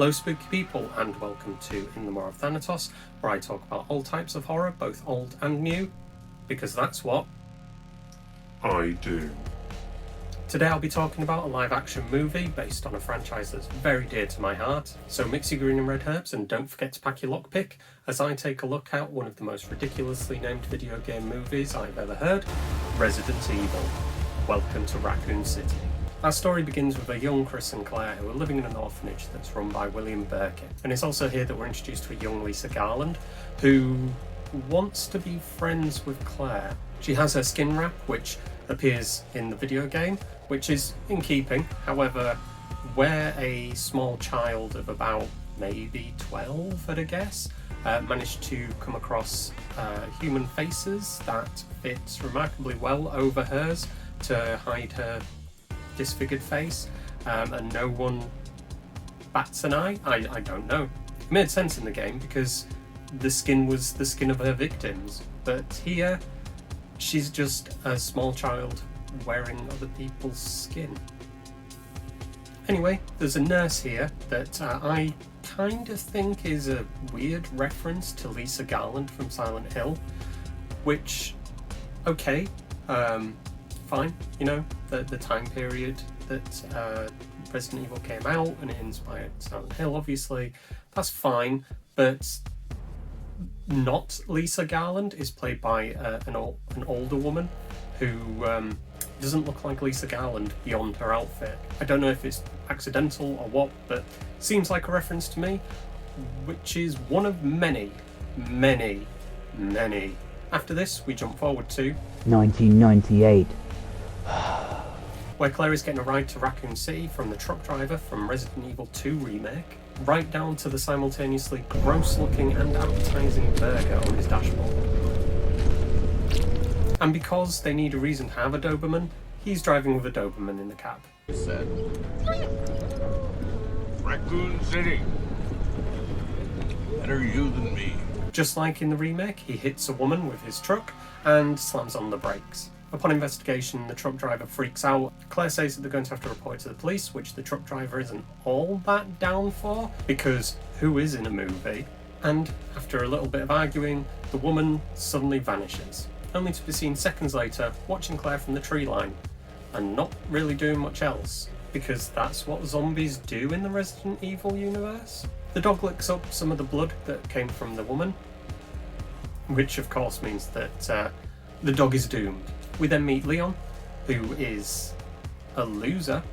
Hello spooky people, and welcome to In the Maw of Thanatos, where I talk about all types of horror, both old and new, because that's what I do. Today I'll be talking about a live action movie based on a franchise that's very dear to my heart, so mix your green and red herbs and don't forget to pack your lockpick as I take a look at one of the most ridiculously named video game movies I've ever heard, Resident Evil. Welcome to Raccoon City. Our story begins with a young Chris and Claire who are living in an orphanage that's run by William Birkin. And it's also here that we're introduced to a young Lisa Garland who wants to be friends with Claire. She has her skin wrap, which appears in the video game, which is in keeping. However, where a small child of about maybe 12 at a guess managed to come across human faces that fit remarkably well over hers to hide her disfigured face, and no one bats an eye. I don't know. It made sense in the game because the skin was the skin of her victims, but here she's just a small child wearing other people's skin. Anyway, there's a nurse here that I kind of think is a weird reference to Lisa Garland from Silent Hill, which, okay, fine, you know, the time period that Resident Evil came out and it inspired Silent Hill, obviously, that's fine, but not Lisa Garland is played by an older woman who doesn't look like Lisa Garland beyond her outfit. I don't know if it's accidental or what, but seems like a reference to me, which is one of many. After this, we jump forward to 1998. where Claire is getting a ride to Raccoon City from the truck driver from Resident Evil 2 remake, right down to the simultaneously gross-looking and appetizing burger on his dashboard. And because they need a reason to have a Doberman, he's driving with a Doberman in the cab. Said Raccoon City. Better you than me. Just like in the remake, he hits a woman with his truck and slams on the brakes. Upon investigation, the truck driver freaks out. Claire says that they're going to have to report it to the police, which the truck driver isn't all that down for, because who is in a movie? And after a little bit of arguing, the woman suddenly vanishes, only to be seen seconds later watching Claire from the tree line, and not really doing much else, because that's what zombies do in the Resident Evil universe. The dog licks up some of the blood that came from the woman, which of course means that the dog is doomed. We then meet Leon, who is a loser.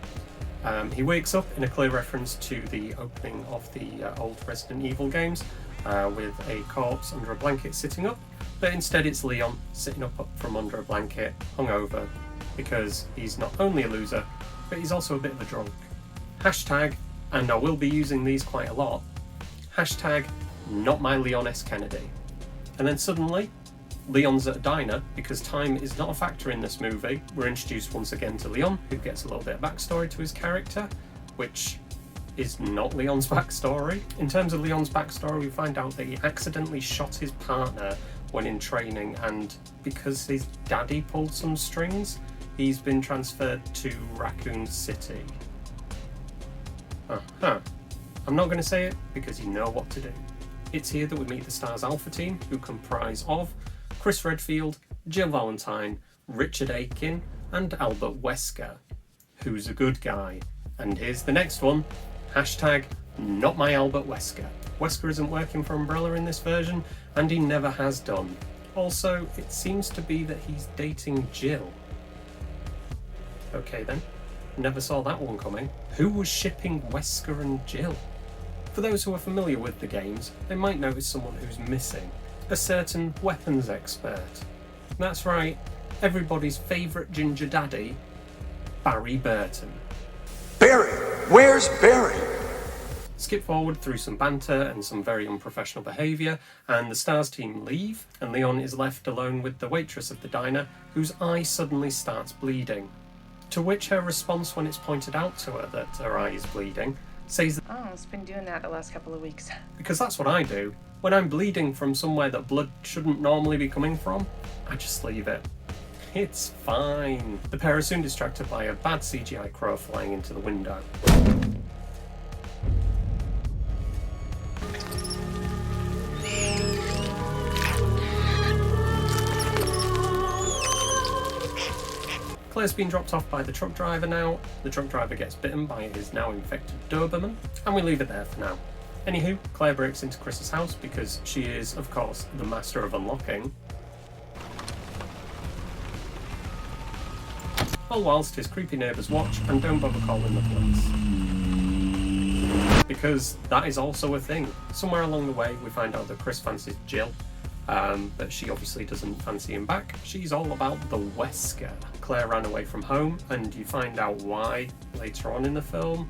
He wakes up in a clear reference to the opening of the old Resident Evil games, with a corpse under a blanket sitting up, but instead it's Leon sitting up from under a blanket, hungover, because he's not only a loser, but he's also a bit of a drunk. Hashtag, and I will be using these quite a lot, hashtag not my Leon S. Kennedy. And then suddenly, Leon's at a diner, because time is not a factor in this movie. We're introduced once again to Leon, who gets a little bit of backstory to his character, which is not Leon's backstory. In terms of Leon's backstory, we find out that he accidentally shot his partner when in training, and because his daddy pulled some strings, he's been transferred to Raccoon City. I'm not going to say it because you know what to do. It's here that we meet the S.T.A.R.S Alpha team, who comprise of Chris Redfield, Jill Valentine, Richard Aiken, and Albert Wesker, who's a good guy. And here's the next one, hashtag not my Albert Wesker. Wesker isn't working for Umbrella in this version, and he never has done. Also, it seems to be that he's dating Jill. Okay then, never saw that one coming. Who was shipping Wesker and Jill? For those who are familiar with the games, they might notice someone who's missing. A certain weapons expert. That's right, everybody's favourite ginger daddy, Barry Burton. Barry! Where's Barry? Skip forward through some banter and some very unprofessional behaviour, and the S.T.A.R.S team leave, and Leon is left alone with the waitress of the diner, whose eye suddenly starts bleeding. To which her response when it's pointed out to her that her eye is bleeding, says, "Oh, it's been doing that the last couple of weeks." Because that's what I do. When I'm bleeding from somewhere that blood shouldn't normally be coming from, I just leave it. It's fine. The pair are soon distracted by a bad CGI crow flying into the window. Claire's been dropped off by the truck driver now. The truck driver gets bitten by his now infected Doberman, and we leave it there for now. Anywho, Claire breaks into Chris's house because she is, of course, the master of unlocking. All whilst his creepy neighbours watch and don't bother calling the police. Because that is also a thing. Somewhere along the way we find out that Chris fancies Jill, but she obviously doesn't fancy him back. She's all about the Wesker. Claire ran away from home, and you find out why later on in the film.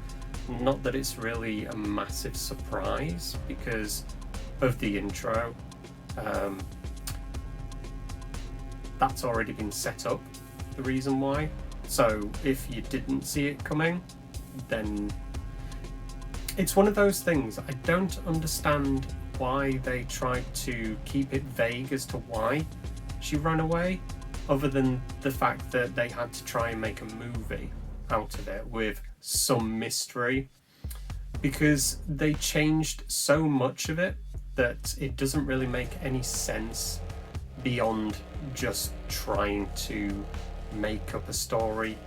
Not that it's really a massive surprise because of the intro. That's already been set up, the reason why. So if you didn't see it coming, then it's one of those things. I don't understand why they tried to keep it vague as to why she ran away, other than the fact that they had to try and make a movie out of it with some mystery, because they changed so much of it that it doesn't really make any sense beyond just trying to make up a story,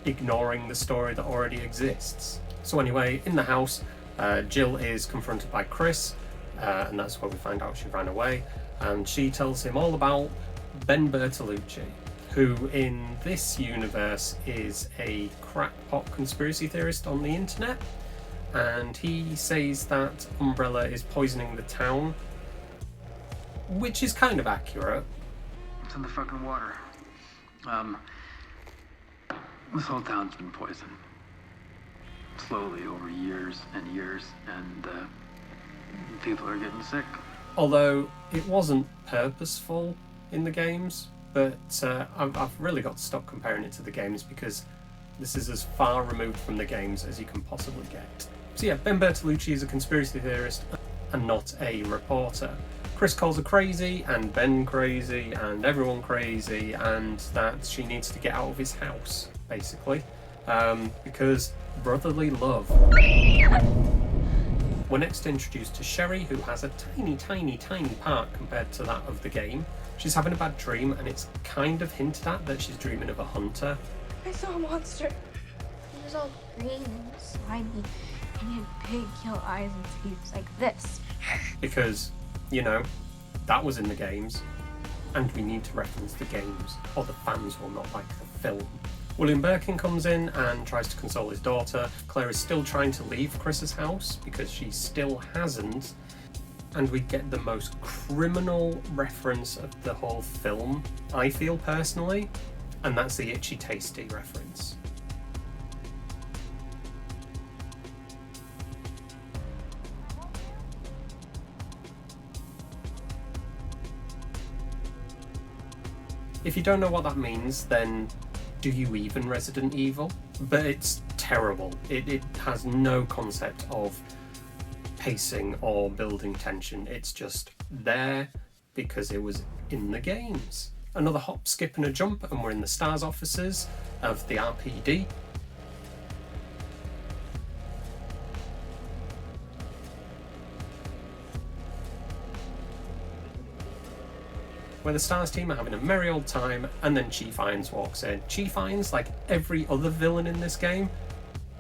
ignoring the story that already exists. So anyway, in the house, Jill is confronted by Chris, and that's where we find out she ran away, and she tells him all about Ben Bertolucci, who in this universe is a crackpot conspiracy theorist on the internet, and he says that Umbrella is poisoning the town, which is kind of accurate. It's in the fucking water. This whole town's been poisoned. Slowly over years and years, and people are getting sick. Although it wasn't purposeful in the games, but I've really got to stop comparing it to the games because this is as far removed from the games as you can possibly get. So yeah, Ben Bertolucci is a conspiracy theorist and not a reporter. Chris calls her crazy, and Ben crazy, and everyone crazy, and that she needs to get out of his house, basically, because brotherly love. We're next introduced to Sherry, who has a tiny, tiny, tiny part compared to that of the game. She's having a bad dream, and it's kind of hinted at that she's dreaming of a hunter. I saw a monster. He was all green and slimy, and he had big yellow eyes and teeth like this. Because, you know, that was in the games, and we need to reference the games, or the fans will not like the film. William Birkin comes in and tries to console his daughter. Claire is still trying to leave Chris's house because she still hasn't, and we get the most criminal reference of the whole film, I feel personally, and that's the Itchy Tasty reference. If you don't know what that means, then do you even Resident Evil? But it's terrible. It has no concept of pacing or building tension. It's just there because it was in the games. Another hop, skip and a jump, and we're in the S.T.A.R.S offices of the RPD. Where the S.T.A.R.S team are having a merry old time, and then Chief Irons walks in. Chief Irons, like every other villain in this game,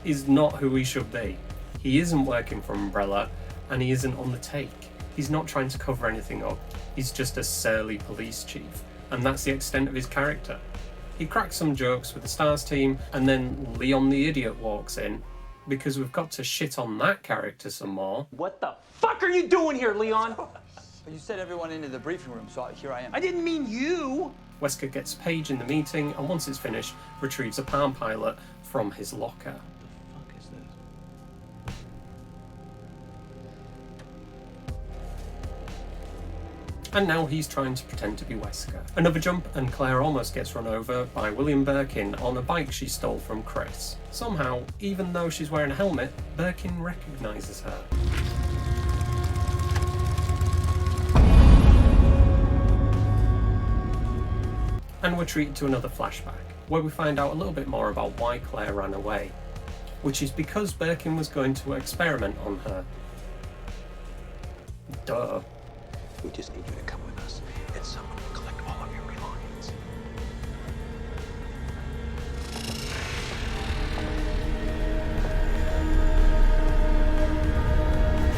is not who he should be. He isn't working for Umbrella, and he isn't on the take. He's not trying to cover anything up. He's just a surly police chief, and that's the extent of his character. He cracks some jokes with the S.T.A.R.S team, and then Leon the Idiot walks in, because we've got to shit on that character some more. What the fuck are you doing here, Leon? You said everyone into the briefing room, so here I am. I didn't mean you! Wesker gets a page in the meeting, and once it's finished, retrieves a Palm Pilot from his locker. What the fuck is this? And now he's trying to pretend to be Wesker. Another jump, and Claire almost gets run over by William Birkin on a bike she stole from Chris. Somehow, even though she's wearing a helmet, Birkin recognises her. And we're treated to another flashback, where we find out a little bit more about why Claire ran away, which is because Birkin was going to experiment on her. Duh. We just need you to come with us, and someone will collect all of your belongings.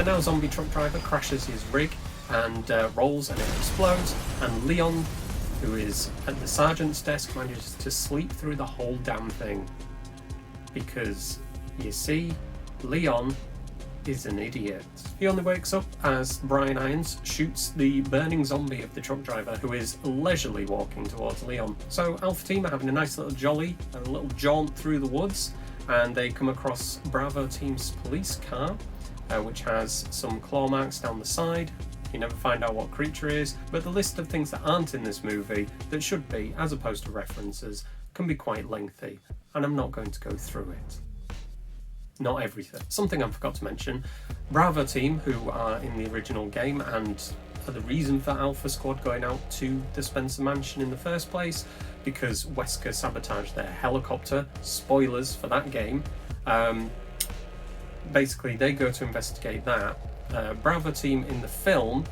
A now zombie truck driver crashes his rig and rolls and it explodes, and Leon, who is at the sergeant's desk, manages to sleep through the whole damn thing. Because, you see, Leon is an idiot. He only wakes up as Brian Irons shoots the burning zombie of the truck driver, who is leisurely walking towards Leon. So Alpha Team are having a nice little jolly, a little jaunt through the woods, and they come across Bravo Team's police car, which has some claw marks down the side. You never find out what creature it is, but the list of things that aren't in this movie that should be, as opposed to references, can be quite lengthy, and I'm not going to go through it. Not everything. Something I forgot to mention, Bravo Team, who are in the original game and are the reason for Alpha Squad going out to the Spencer Mansion in the first place, because Wesker sabotaged their helicopter. Spoilers for that game. Basically, they go to investigate that. Bravo Team in the film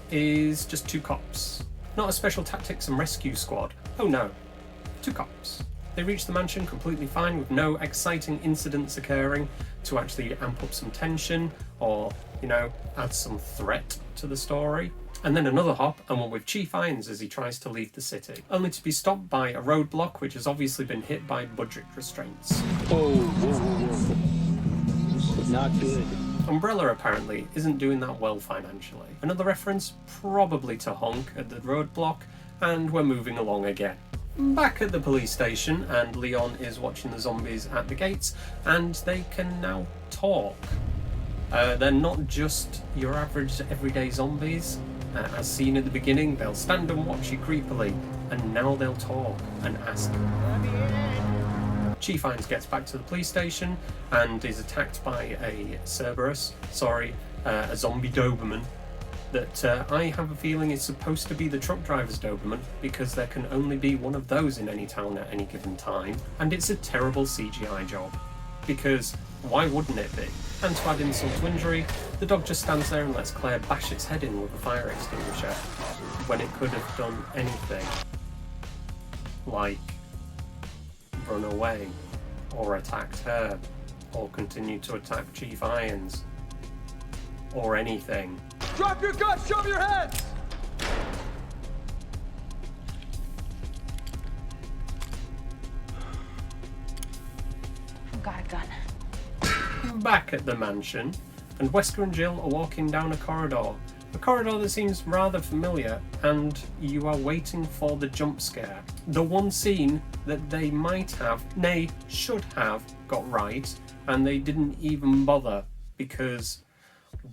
is just 2 cops. Not a special tactics and rescue squad. Oh no, 2 cops. They reach the mansion completely fine with no exciting incidents occurring to actually amp up some tension or, you know, add some threat to the story. And then another hop, and one with Chief Irons as he tries to leave the city, only to be stopped by a roadblock which has obviously been hit by budget restraints. Not good. Umbrella apparently isn't doing that well financially. Another reference probably to honk at the roadblock, and we're moving along again. Back at the police station, and Leon is watching the zombies at the gates, and they can now talk. They're not just your average everyday zombies. As seen at the beginning, they'll stand and watch you creepily, and now they'll talk and ask. Chief Irons gets back to the police station and is attacked by a Cerberus, a zombie Doberman, that I have a feeling is supposed to be the truck driver's Doberman, because there can only be one of those in any town at any given time, and it's a terrible CGI job, because why wouldn't it be? And to add insult to injury, the dog just stands there and lets Claire bash its head in with a fire extinguisher, when it could have done anything, like run away, or attacked her, or continue to attack Chief Irons, or anything. Drop your guns, show me your hands! I've got a gun. Back at the mansion, and Wesker and Jill are walking down a corridor that seems rather familiar, and you are waiting for the jump scare. The one scene that they might have, nay, should have got right, and they didn't even bother, because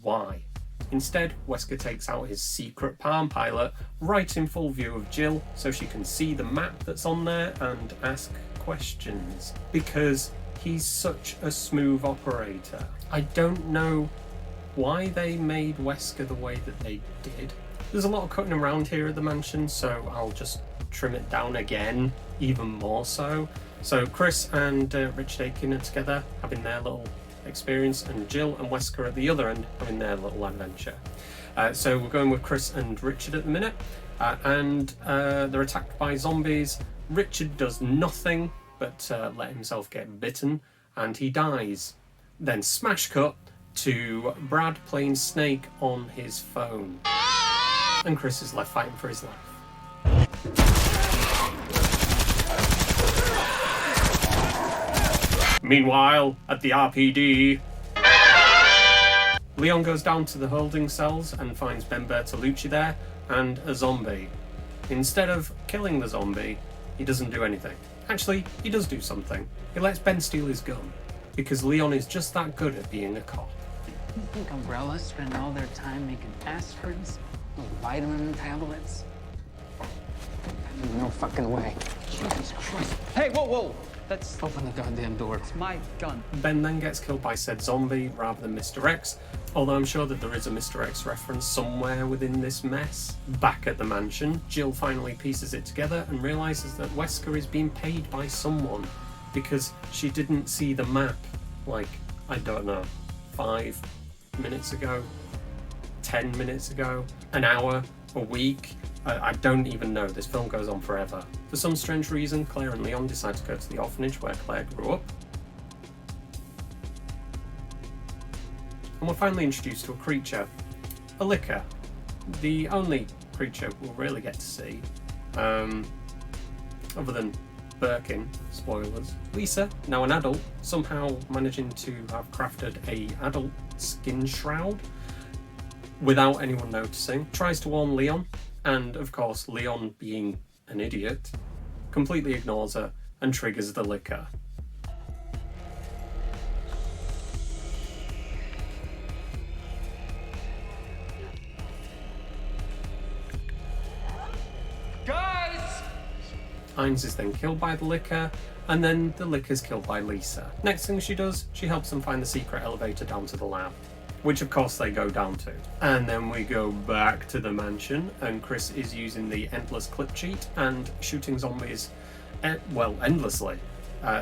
why? Instead, Wesker takes out his secret Palm Pilot right in full view of Jill so she can see the map that's on there and ask questions, because he's such a smooth operator. I don't know why they made Wesker the way that they did. There's a lot of cutting around here at the mansion, so I'll just trim it down again, even more so. So Chris and Richard Aiken are together, having their little experience, and Jill and Wesker at the other end having their little adventure. So we're going with Chris and Richard at the minute, and they're attacked by zombies. Richard does nothing but let himself get bitten, and he dies. Then smash cut to Brad playing Snake on his phone, and Chris is left fighting for his life. Meanwhile, at the RPD, Leon goes down to the holding cells and finds Ben Bertolucci there and a zombie. Instead of killing the zombie, he doesn't do anything. Actually, he does do something. He lets Ben steal his gun, because Leon is just that good at being a cop. You think Umbrellas spend all their time making aspirins? Those vitamin tablets? No fucking way. Jesus Christ. Hey, whoa! That's... Open the goddamn door. It's my gun. Ben then gets killed by said zombie rather than Mr. X, although I'm sure that there is a Mr. X reference somewhere within this mess. Back at the mansion, Jill finally pieces it together and realises that Wesker is being paid by someone, because she didn't see the map, like, I don't know, 5 minutes ago, 10 minutes ago, an hour, a week. I don't even know. This film goes on forever. For some strange reason, Claire and Leon decide to go to the orphanage where Claire grew up. and we're finally introduced to a creature, a licker. The only creature we'll really get to see, other than Birkin, spoilers. Lisa, now an adult, somehow managing to have crafted a adult skin shroud without anyone noticing, tries to warn Leon, and of course Leon, being an idiot, completely ignores her and triggers the licker. Guys! Hines is then killed by the licker, and then the licker's killed by Lisa. Next thing she does, she helps them find the secret elevator down to the lab, which of course they go down to. And then we go back to the mansion, and Chris is using the endless clip cheat and shooting zombies, endlessly.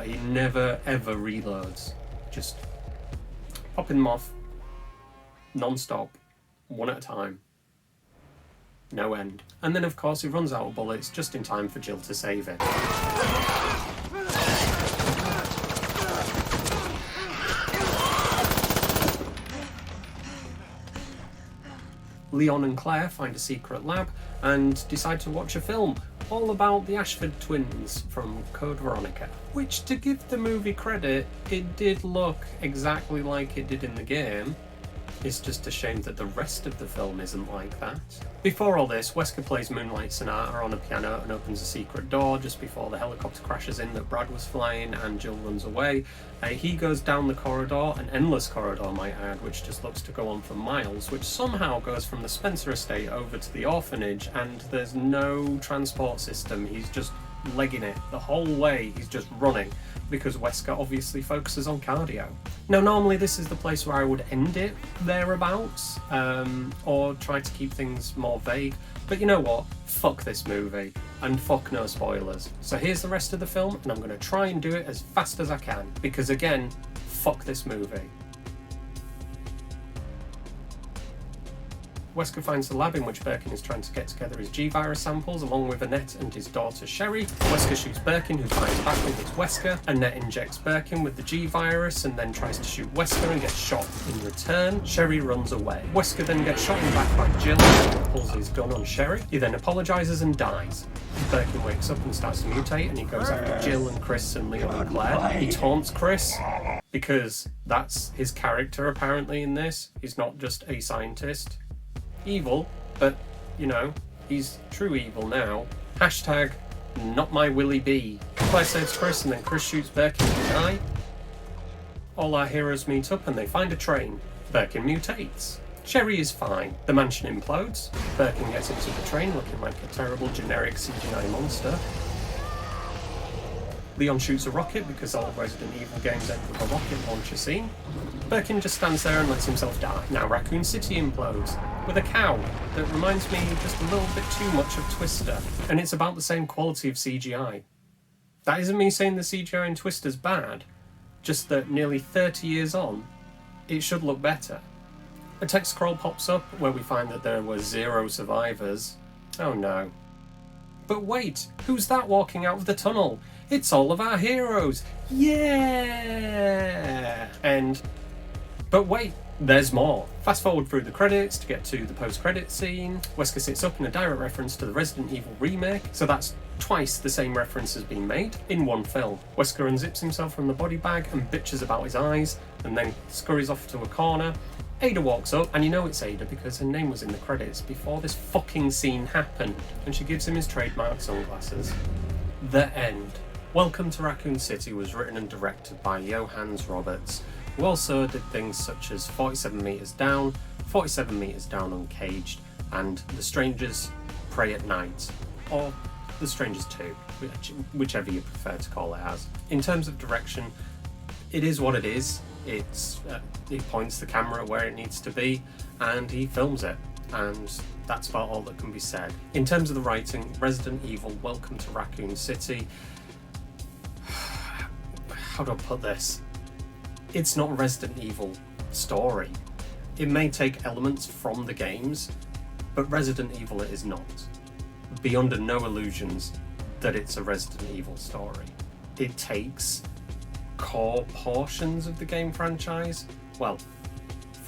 He never ever reloads, just popping them off non-stop, one at a time. No end. And then of course he runs out of bullets just in time for Jill to save it. Leon and Claire find a secret lab and decide to watch a film all about the Ashford twins from Code Veronica. Which, to give the movie credit, it did look exactly like it did in the game. It's just a shame that the rest of the film isn't like that. Before all this, Wesker plays Moonlight Sonata on a piano and opens a secret door just before the helicopter crashes in that Brad was flying and Jill runs away. He goes down the corridor, an endless corridor might add, which just looks to go on for miles, which somehow goes from the Spencer estate over to the orphanage, and there's no transport system. He's just legging it the whole way. He's just running, because Wesker obviously focuses on cardio. Now normally this is the place where I would end it thereabouts, or try to keep things more vague, but you know what, fuck this movie, and fuck no spoilers. So here's the rest of the film, and I'm going to try and do it as fast as I can, because again, fuck this movie. Wesker finds the lab in which Birkin is trying to get together his G-virus samples along with Annette and his daughter Sherry. Wesker shoots Birkin, who fires back and hits Wesker. Annette injects Birkin with the G-virus and then tries to shoot Wesker and gets shot in return. Sherry runs away. Wesker then gets shot in the back by Jill and pulls his gun on Sherry. He then apologises and dies. Birkin wakes up and starts to mutate, and he goes after Jill and Chris and Leon and Claire. He taunts Chris because that's his character apparently in this. He's not just a scientist. Evil, but, you know, he's true evil now. Hashtag not my Willy B. Claire saves Chris and then Chris shoots Birkin to die. All our heroes meet up and they find a train. Birkin mutates. Sherry is fine. The mansion implodes. Birkin gets into the train looking like a terrible generic CGI monster. Leon shoots a rocket because all Resident Evil games end with a rocket launcher scene. Birkin just stands there and lets himself die. Now Raccoon City implodes with a cow that reminds me just a little bit too much of Twister, and it's about the same quality of CGI. That isn't me saying the CGI in Twister's bad, just that nearly 30 years on, it should look better. A text scroll pops up where we find that there were 0 survivors. Oh no. But wait, who's that walking out of the tunnel? It's all of our heroes! Yeah! But wait, there's more. Fast forward through the credits to get to the post-credit scene. Wesker sits up in a direct reference to the Resident Evil remake, so that's twice the same reference has been made in one film. Wesker unzips himself from the body bag and bitches about his eyes, and then scurries off to a corner. Ada walks up, and you know it's Ada because her name was in the credits before this fucking scene happened, and she gives him his trademark sunglasses. The end. Welcome to Raccoon City was written and directed by Johannes Roberts, who also did things such as 47 Meters Down, 47 Meters Down Uncaged, and The Strangers Pray at Night, or The Strangers 2, whichever you prefer to call it as. In terms of direction, it is what it is. He points the camera where it needs to be, and he films it, and that's about all that can be said. In terms of the writing, Resident Evil Welcome to Raccoon City, how do I put this? It's not a Resident Evil story. It may take elements from the games, but Resident Evil it is not. Be under no illusions that it's a Resident Evil story. It takes core portions of the game franchise, well,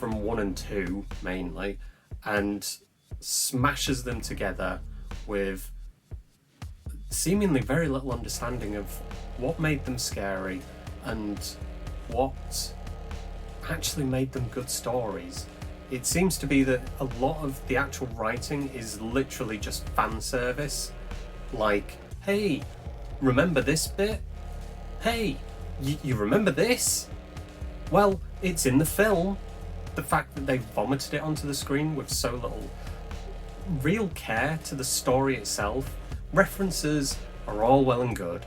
from 1 and 2 mainly, and smashes them together with seemingly very little understanding of what made them scary and what actually made them good stories. It seems to be that a lot of the actual writing is literally just fan service. Like, hey, remember this bit? Hey, you remember this? Well, it's in the film. The fact that they vomited it onto the screen with so little real care to the story itself. References are all well and good,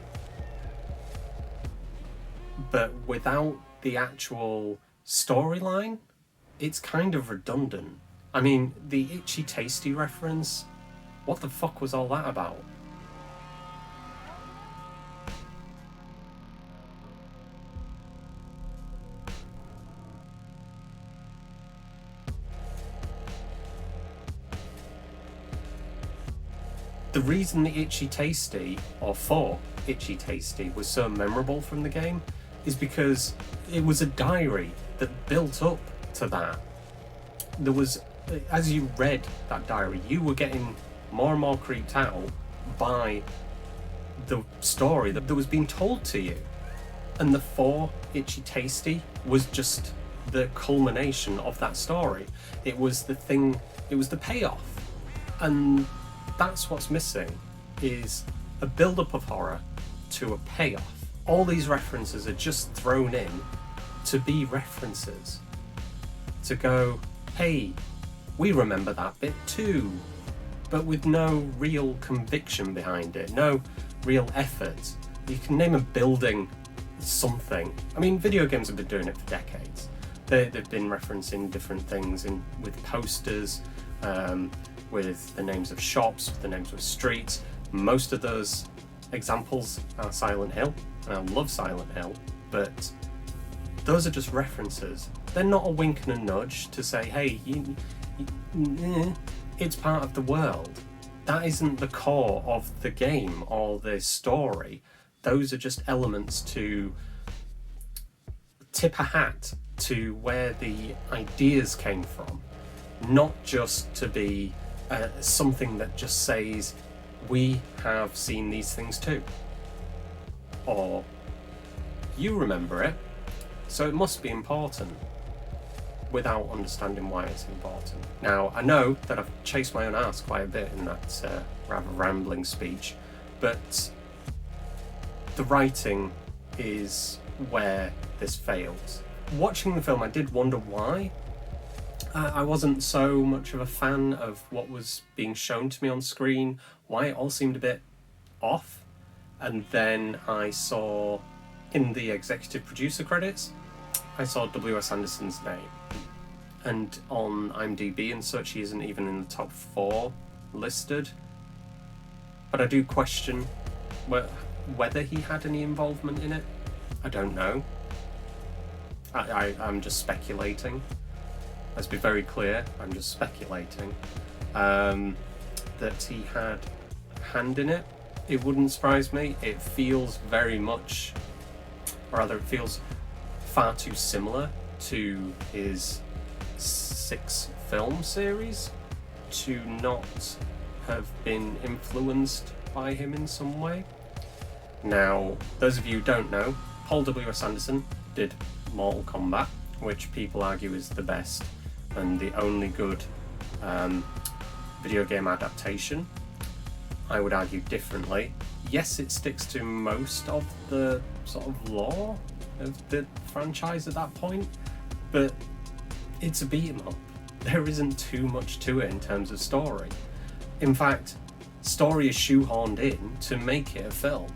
but without the actual storyline, it's kind of redundant. I mean, the Itchy Tasty reference, what the fuck was all that about? The reason the Itchy Tasty, or for Itchy Tasty, was so memorable from the game is because it was a diary that built up to that. There was, as you read that diary, you were getting more and more creeped out by the story that was being told to you. And the for Itchy Tasty was just the culmination of that story. It was the thing, it was the payoff. And that's what's missing, is a build-up of horror to a payoff. All these references are just thrown in to be references. To go, hey, we remember that bit too, but with no real conviction behind it, no real effort. You can name a building something. I mean, video games have been doing it for decades. They've been referencing different things with posters, with the names of shops, with the names of streets. Most of those examples are Silent Hill, and I love Silent Hill, but those are just references. They're not a wink and a nudge to say, hey, it's part of the world. That isn't the core of the game or the story. Those are just elements to tip a hat to where the ideas came from, not just to be something that just says, we have seen these things too. Or, you remember it, so it must be important, without understanding why it's important. Now, I know that I've chased my own ass quite a bit in that rather rambling speech, but the writing is where this fails. Watching the film, I did wonder why. I wasn't so much of a fan of what was being shown to me on screen, why it all seemed a bit off. And then I saw, in the executive producer credits, I saw W.S. Anderson's name. And on IMDb and such, he isn't even in the top 4 listed. But I do question whether he had any involvement in it. I don't know. I'm just speculating. Let's be very clear, I'm just speculating. That he had a hand in it. It wouldn't surprise me. It feels very much, or rather it feels far too similar to his 6 film series to not have been influenced by him in some way. Now, those of you who don't know, Paul W.S. Anderson did Mortal Kombat, which people argue is the best and the only good video game adaptation. I would argue differently. Yes, it sticks to most of the sort of lore of the franchise at that point, but it's a beat 'em up. There isn't too much to it in terms of story. In fact, story is shoehorned in to make it a film.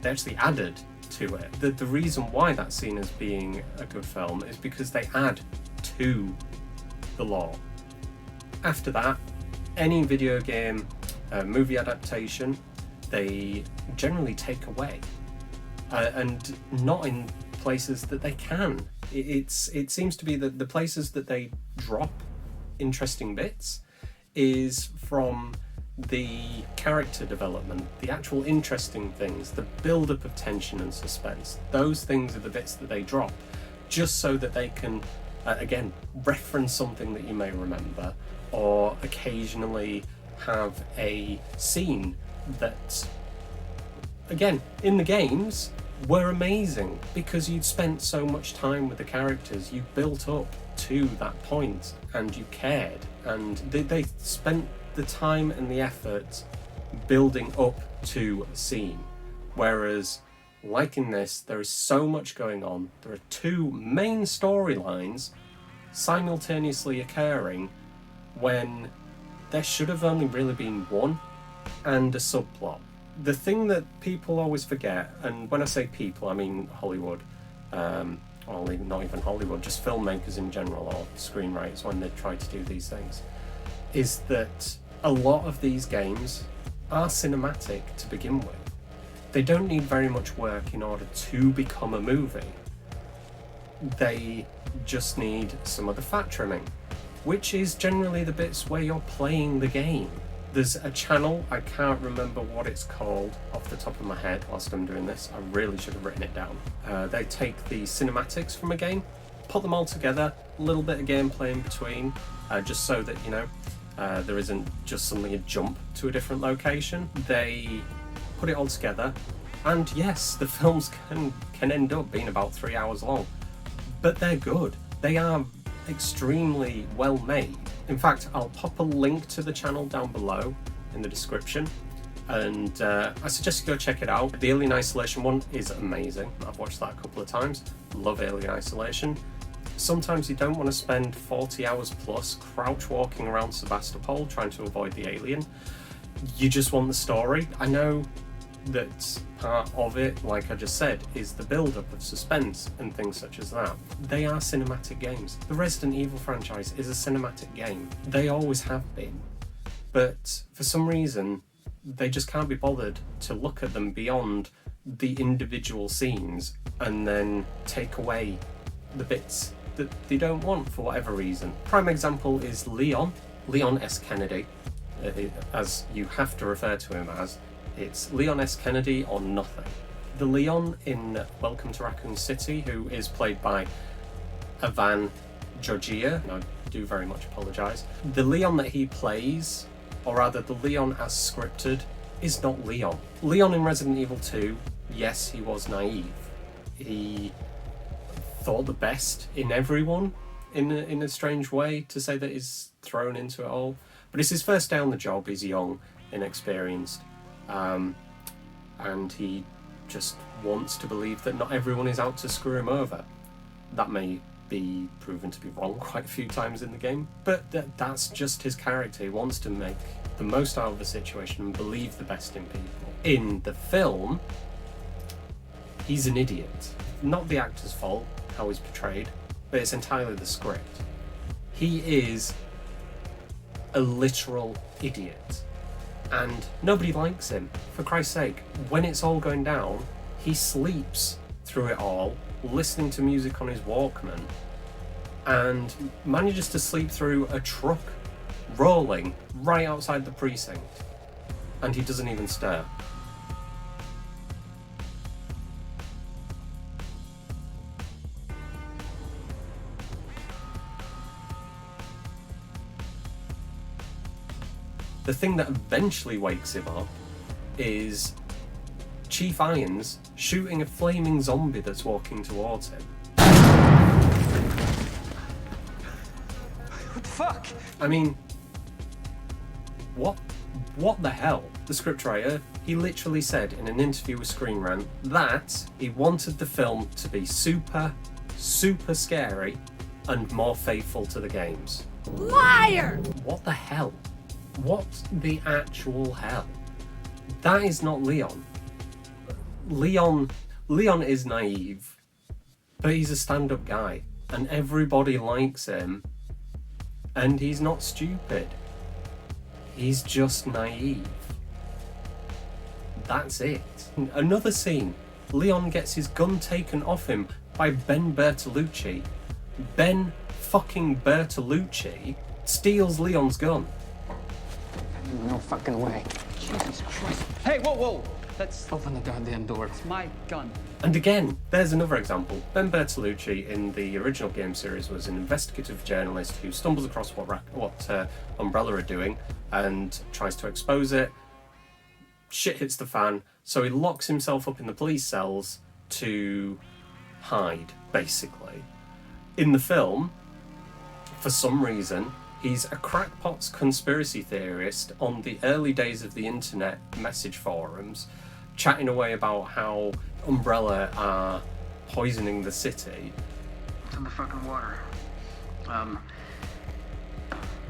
They actually added to it. The reason why that's seen as being a good film is because they add to the lore. After that, any video game movie adaptation, they generally take away, and not in places that they can. It seems to be that the places that they drop interesting bits is from the character development, the actual interesting things, the build up of tension and suspense. Those things are the bits that they drop, just so that they can again, reference something that you may remember, or occasionally have a scene that, again, in the games were amazing because you'd spent so much time with the characters, you built up to that point and you cared, and they spent the time and the effort building up to a scene. Whereas, like in this, there is so much going on. There are two main storylines simultaneously occurring when there should have only really been one, and a subplot. The thing that people always forget, and when I say people, I mean Hollywood, or not even Hollywood, just filmmakers in general, or screenwriters when they try to do these things, is that a lot of these games are cinematic to begin with. They don't need very much work in order to become a movie. They just need some of the fat trimming, which is generally the bits where you're playing the game. There's a channel, I can't remember what it's called off the top of my head whilst I'm doing this, I really should have written it down. They take the cinematics from a game, put them all together, a little bit of gameplay in between, just so that, you know, there isn't just suddenly a jump to a different location. They put it all together, and yes, the films can end up being about 3 hours long, but they're good. They are extremely well made. In fact, I'll pop a link to the channel down below in the description, and I suggest you go check it out. The Alien Isolation one is amazing. I've watched that a couple of times. Love Alien Isolation. Sometimes you don't want to spend 40 hours plus crouch walking around Sebastopol trying to avoid the alien. You just want the story. I know that part of it, like I just said, is the build-up of suspense and things such as that. They are cinematic games. The Resident Evil franchise is a cinematic game. They always have been. But for some reason, they just can't be bothered to look at them beyond the individual scenes and then take away the bits that they don't want for whatever reason. Prime example is Leon S. Kennedy, as you have to refer to him as. It's Leon S. Kennedy or nothing. The Leon in Welcome to Raccoon City, who is played by Ivan Georgia, and I do very much apologise. The Leon that he plays, or rather the Leon as scripted, is not Leon. Leon in Resident Evil 2, yes, he was naive. He thought the best in everyone in a strange way, to say that he's thrown into it all. But it's his first day on the job, he's young, inexperienced. And he just wants to believe that not everyone is out to screw him over. That may be proven to be wrong quite a few times in the game, but that's just his character. He wants to make the most out of the situation and believe the best in people. In the film, he's an idiot. Not the actor's fault, how he's portrayed, but it's entirely the script. He is a literal idiot. And nobody likes him, for Christ's sake. When it's all going down, he sleeps through it all, listening to music on his Walkman, and manages to sleep through a truck rolling right outside the precinct, and he doesn't even stir. The thing that eventually wakes him up is Chief Irons shooting a flaming zombie that's walking towards him. What the fuck? I mean, what the hell? The scriptwriter, he literally said in an interview with Screen Rant that he wanted the film to be super, super scary and more faithful to the games. Liar! What the hell? What the actual hell? That is not Leon. Leon is naive, but he's a stand-up guy, and everybody likes him, and he's not stupid. He's just naive. That's it. Another scene. Leon gets his gun taken off him by Ben Bertolucci. Ben fucking Bertolucci steals Leon's gun. No fucking way. Jesus Christ. Hey, whoa, whoa. Let's Open the goddamn door. It's my gun. And again, there's another example. Ben Bertolucci in the original game series was an investigative journalist who stumbles across what Umbrella are doing and tries to expose it. Shit hits the fan, so he locks himself up in the police cells to hide, basically. In the film, for some reason, he's a crackpot's conspiracy theorist on the early days of the internet message forums, chatting away about how Umbrella are poisoning the city. It's in the fucking water.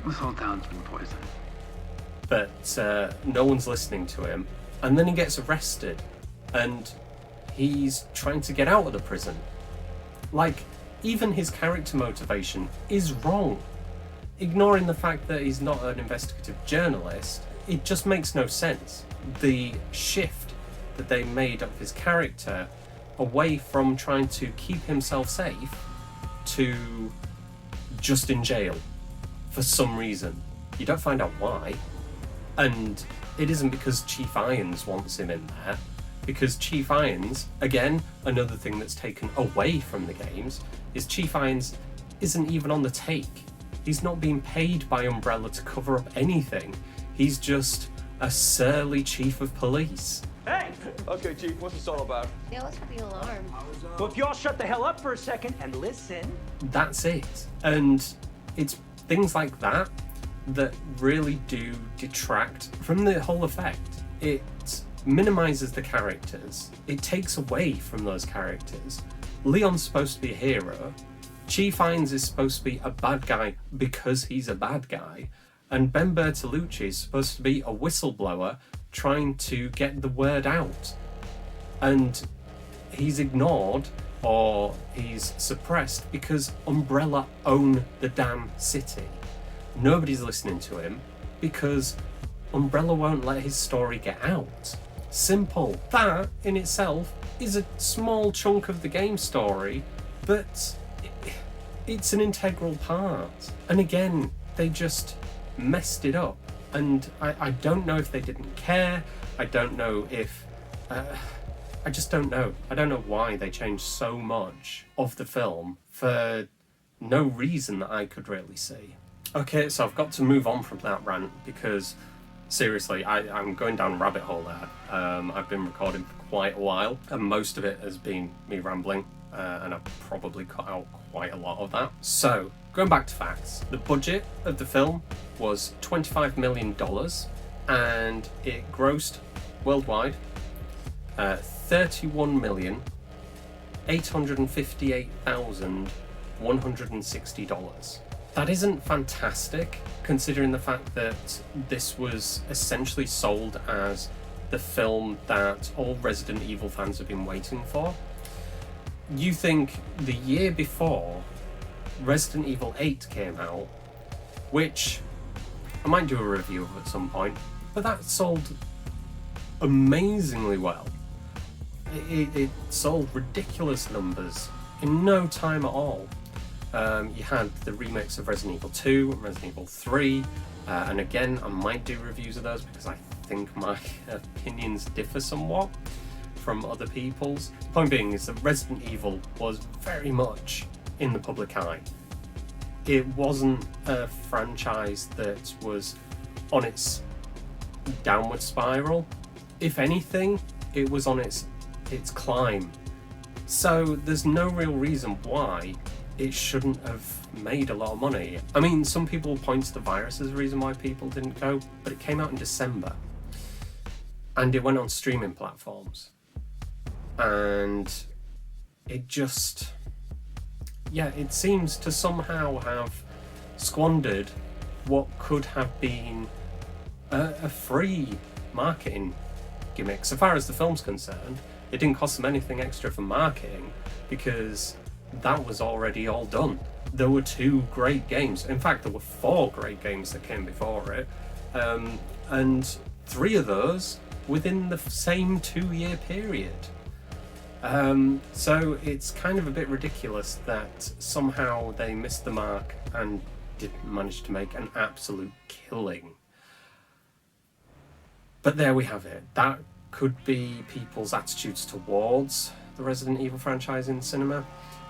This whole town's been poisoned. But no one's listening to him. And then he gets arrested, and he's trying to get out of the prison. Like, even his character motivation is wrong. Ignoring the fact that he's not an investigative journalist, it just makes no sense. The shift that they made of his character away from trying to keep himself safe to just in jail for some reason. You don't find out why. And it isn't because Chief Irons wants him in there, because Chief Irons, again, another thing that's taken away from the games, is Chief Irons isn't even on the take. He's not being paid by Umbrella to cover up anything. He's just a surly chief of police. Hey! Okay, Chief, what's this all about? Yeah, what's with the alarm? Well, if you all shut the hell up for a second and listen. That's it. And it's things like that that really do detract from the whole effect. It minimizes the characters. It takes away from those characters. Leon's supposed to be a hero. Chief Irons is supposed to be a bad guy because he's a bad guy. And Ben Bertolucci is supposed to be a whistleblower trying to get the word out. And he's ignored or he's suppressed because Umbrella own the damn city. Nobody's listening to him because Umbrella won't let his story get out. Simple. That in itself is a small chunk of the game story, but it's an integral part. And again, they just messed it up. And I don't know if they didn't care. I don't know if... I just don't know. I don't know why they changed so much of the film for no reason that I could really see. Okay, so I've got to move on from that rant because, seriously, I'm going down a rabbit hole there. I've been recording for quite a while, and most of it has been me rambling, and I've probably cut out quite a lot of that. So, going back to facts, the budget of the film was $25 million, and it grossed worldwide $31,858,160. That isn't fantastic, considering the fact that this was essentially sold as the film that all Resident Evil fans have been waiting for. You think the year before, Resident Evil 8 came out, which I might do a review of at some point, but that sold amazingly well. It sold ridiculous numbers in no time at all. You had the remakes of Resident Evil 2 and Resident Evil 3, and again, I might do reviews of those because I think my opinions differ somewhat from other people's. Point being is that Resident Evil was very much in the public eye. It wasn't a franchise that was on its downward spiral. If anything, it was on its climb. So there's no real reason why it shouldn't have made a lot of money. I mean, some people point to the virus as a reason why people didn't go, but it came out in December. And it went on streaming platforms. And it just... yeah, it seems to somehow have squandered what could have been a free marketing gimmick. So far as the film's concerned, it didn't cost them anything extra for marketing because that was already all done. There were 2 great games. In fact, there were 4 great games that came before it. And 3 of those within the same 2-year period. So it's kind of a bit ridiculous that somehow they missed the mark and didn't manage to make an absolute killing. But there we have it. That could be people's attitudes towards the Resident Evil franchise in cinema.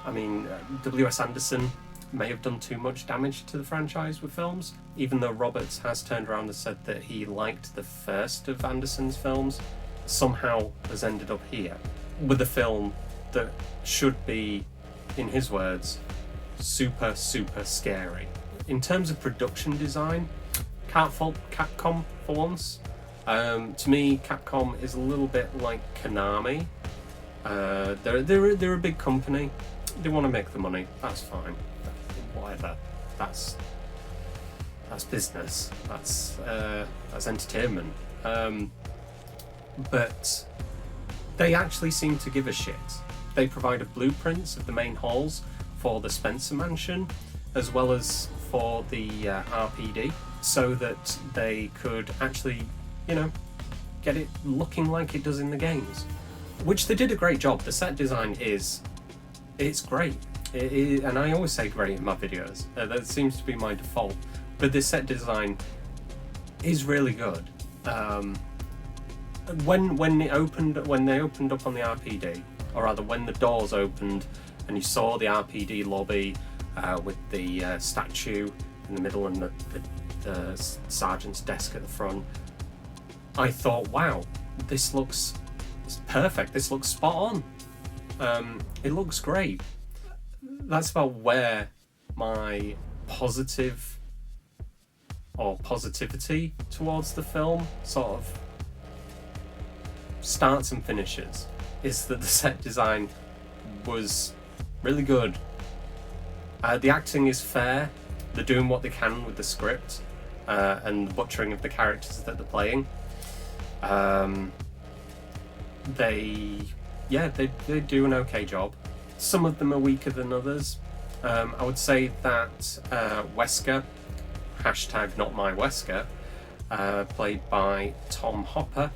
I mean, W.S. Anderson may have done too much damage to the franchise with films, even though Roberts has turned around and said that he liked the first of Anderson's films, somehow has ended up here with a film that should be, in his words, super, super scary. In terms of production design, can't fault Capcom for once. To me, Capcom is a little bit like Konami. They're a big company. They want to make the money. That's fine. Whatever. That's business. That's entertainment. But they actually seem to give a shit. They provided blueprints of the main halls for the Spencer Mansion, as well as for the RPD, so that they could actually, get it looking like it does in the games. Which they did a great job. The set design it's great. And I always say great in my videos. That seems to be my default. But the set design is really good. When they opened up on the RPD, or rather when the doors opened and you saw the RPD lobby with the statue in the middle and the sergeant's desk at the front, I thought, wow, this looks perfect. This looks spot on. It looks great. That's about where my positive or positivity towards the film sort of starts and finishes, is that the set design was really good. The acting is fair. They're doing what they can with the script and the butchering of the characters that they're playing. They do an okay job. Some of them are weaker than others. I would say that Wesker, #NotMyWesker, played by Tom Hopper,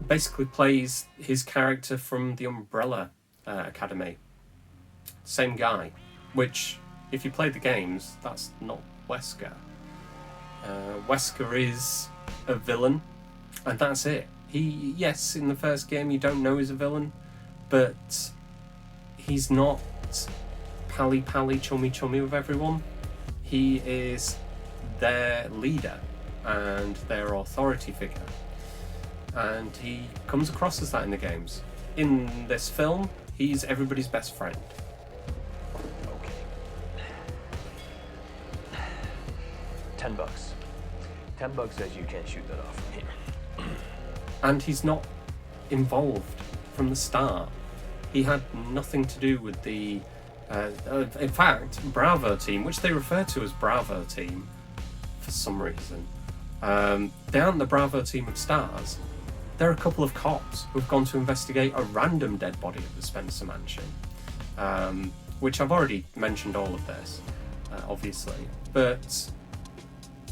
basically plays his character from the Umbrella Academy. Same guy, which, if you play the games, that's not Wesker. Wesker is a villain, and that's it. Yes, in the first game you don't know he's a villain, but he's not pally chummy with everyone. He is their leader and their authority figure, and he comes across as that in the games. In this film, he's everybody's best friend. Okay. $10. $10 says you can't shoot that off from here. And he's not involved from the start. He had nothing to do with the in fact, Bravo team, which they refer to as Bravo team for some reason. They aren't the Bravo team of S.T.A.R.S. They're a couple of cops who've gone to investigate a random dead body at the Spencer Mansion, which I've already mentioned all of this, obviously. But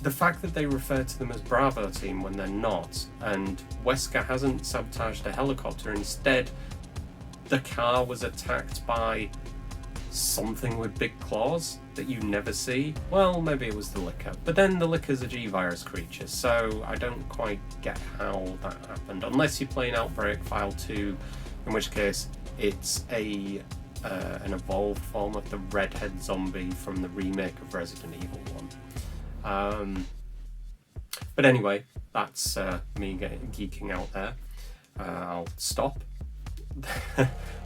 the fact that they refer to them as Bravo team when they're not, and Wesker hasn't sabotaged a helicopter, instead the car was attacked by something with big claws that you never see. Well, maybe it was the liquor, but then the liquor's a G-virus creature, so I don't quite get how that happened, unless you're playing Outbreak File 2, in which case it's an evolved form of the redhead zombie from the remake of Resident Evil 1. But anyway, that's me geeking out there. I'll stop.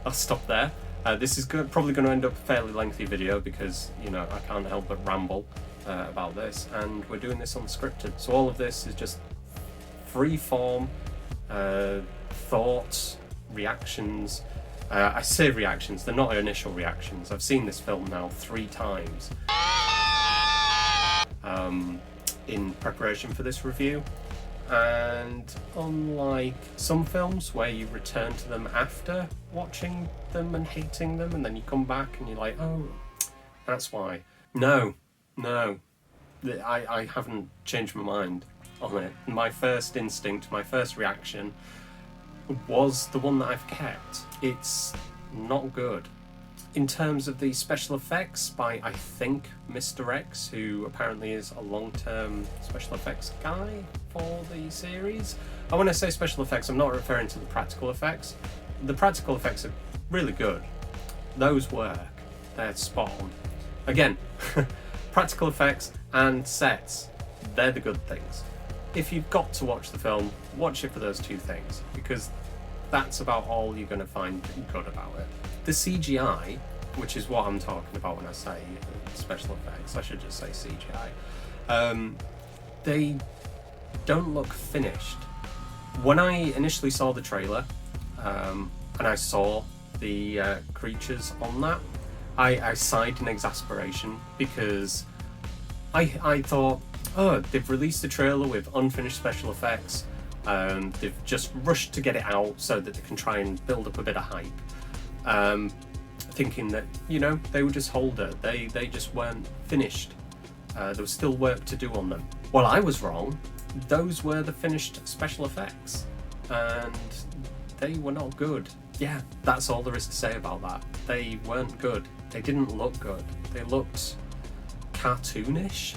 I'll stop there. This is probably going to end up a fairly lengthy video because, I can't help but ramble about this, and we're doing this unscripted. So all of this is just free form, thoughts, reactions. I say reactions, they're not initial reactions. I've seen this film now 3 times in preparation for this review. And unlike some films where you return to them after watching them and hating them, and then you come back and you're like, oh, that's why. No, I haven't changed my mind on it. My first instinct, my first reaction was the one that I've kept. It's not good. In terms of the special effects by, I think, Mr. X, who apparently is a long-term special effects guy for the series. And when I say special effects, I'm not referring to the practical effects. The practical effects are really good. Those work. They're spot on. Again, practical effects and sets, they're the good things. If you've got to watch the film, watch it for those two things, because that's about all you're going to find good about it. The CGI, which is what I'm talking about when I say special effects, I should just say CGI, they don't look finished. When I initially saw the trailer, and I saw the creatures on that, I sighed in exasperation, because I thought, oh, they've released the trailer with unfinished special effects, they've just rushed to get it out so that they can try and build up a bit of hype, thinking that, you know, they would just hold it, they just weren't finished, there was still work to do on them. Well, I was wrong. Those were the finished special effects, and they were not good. Yeah, that's all there is to say about that. They weren't good. They didn't look good. They looked cartoonish,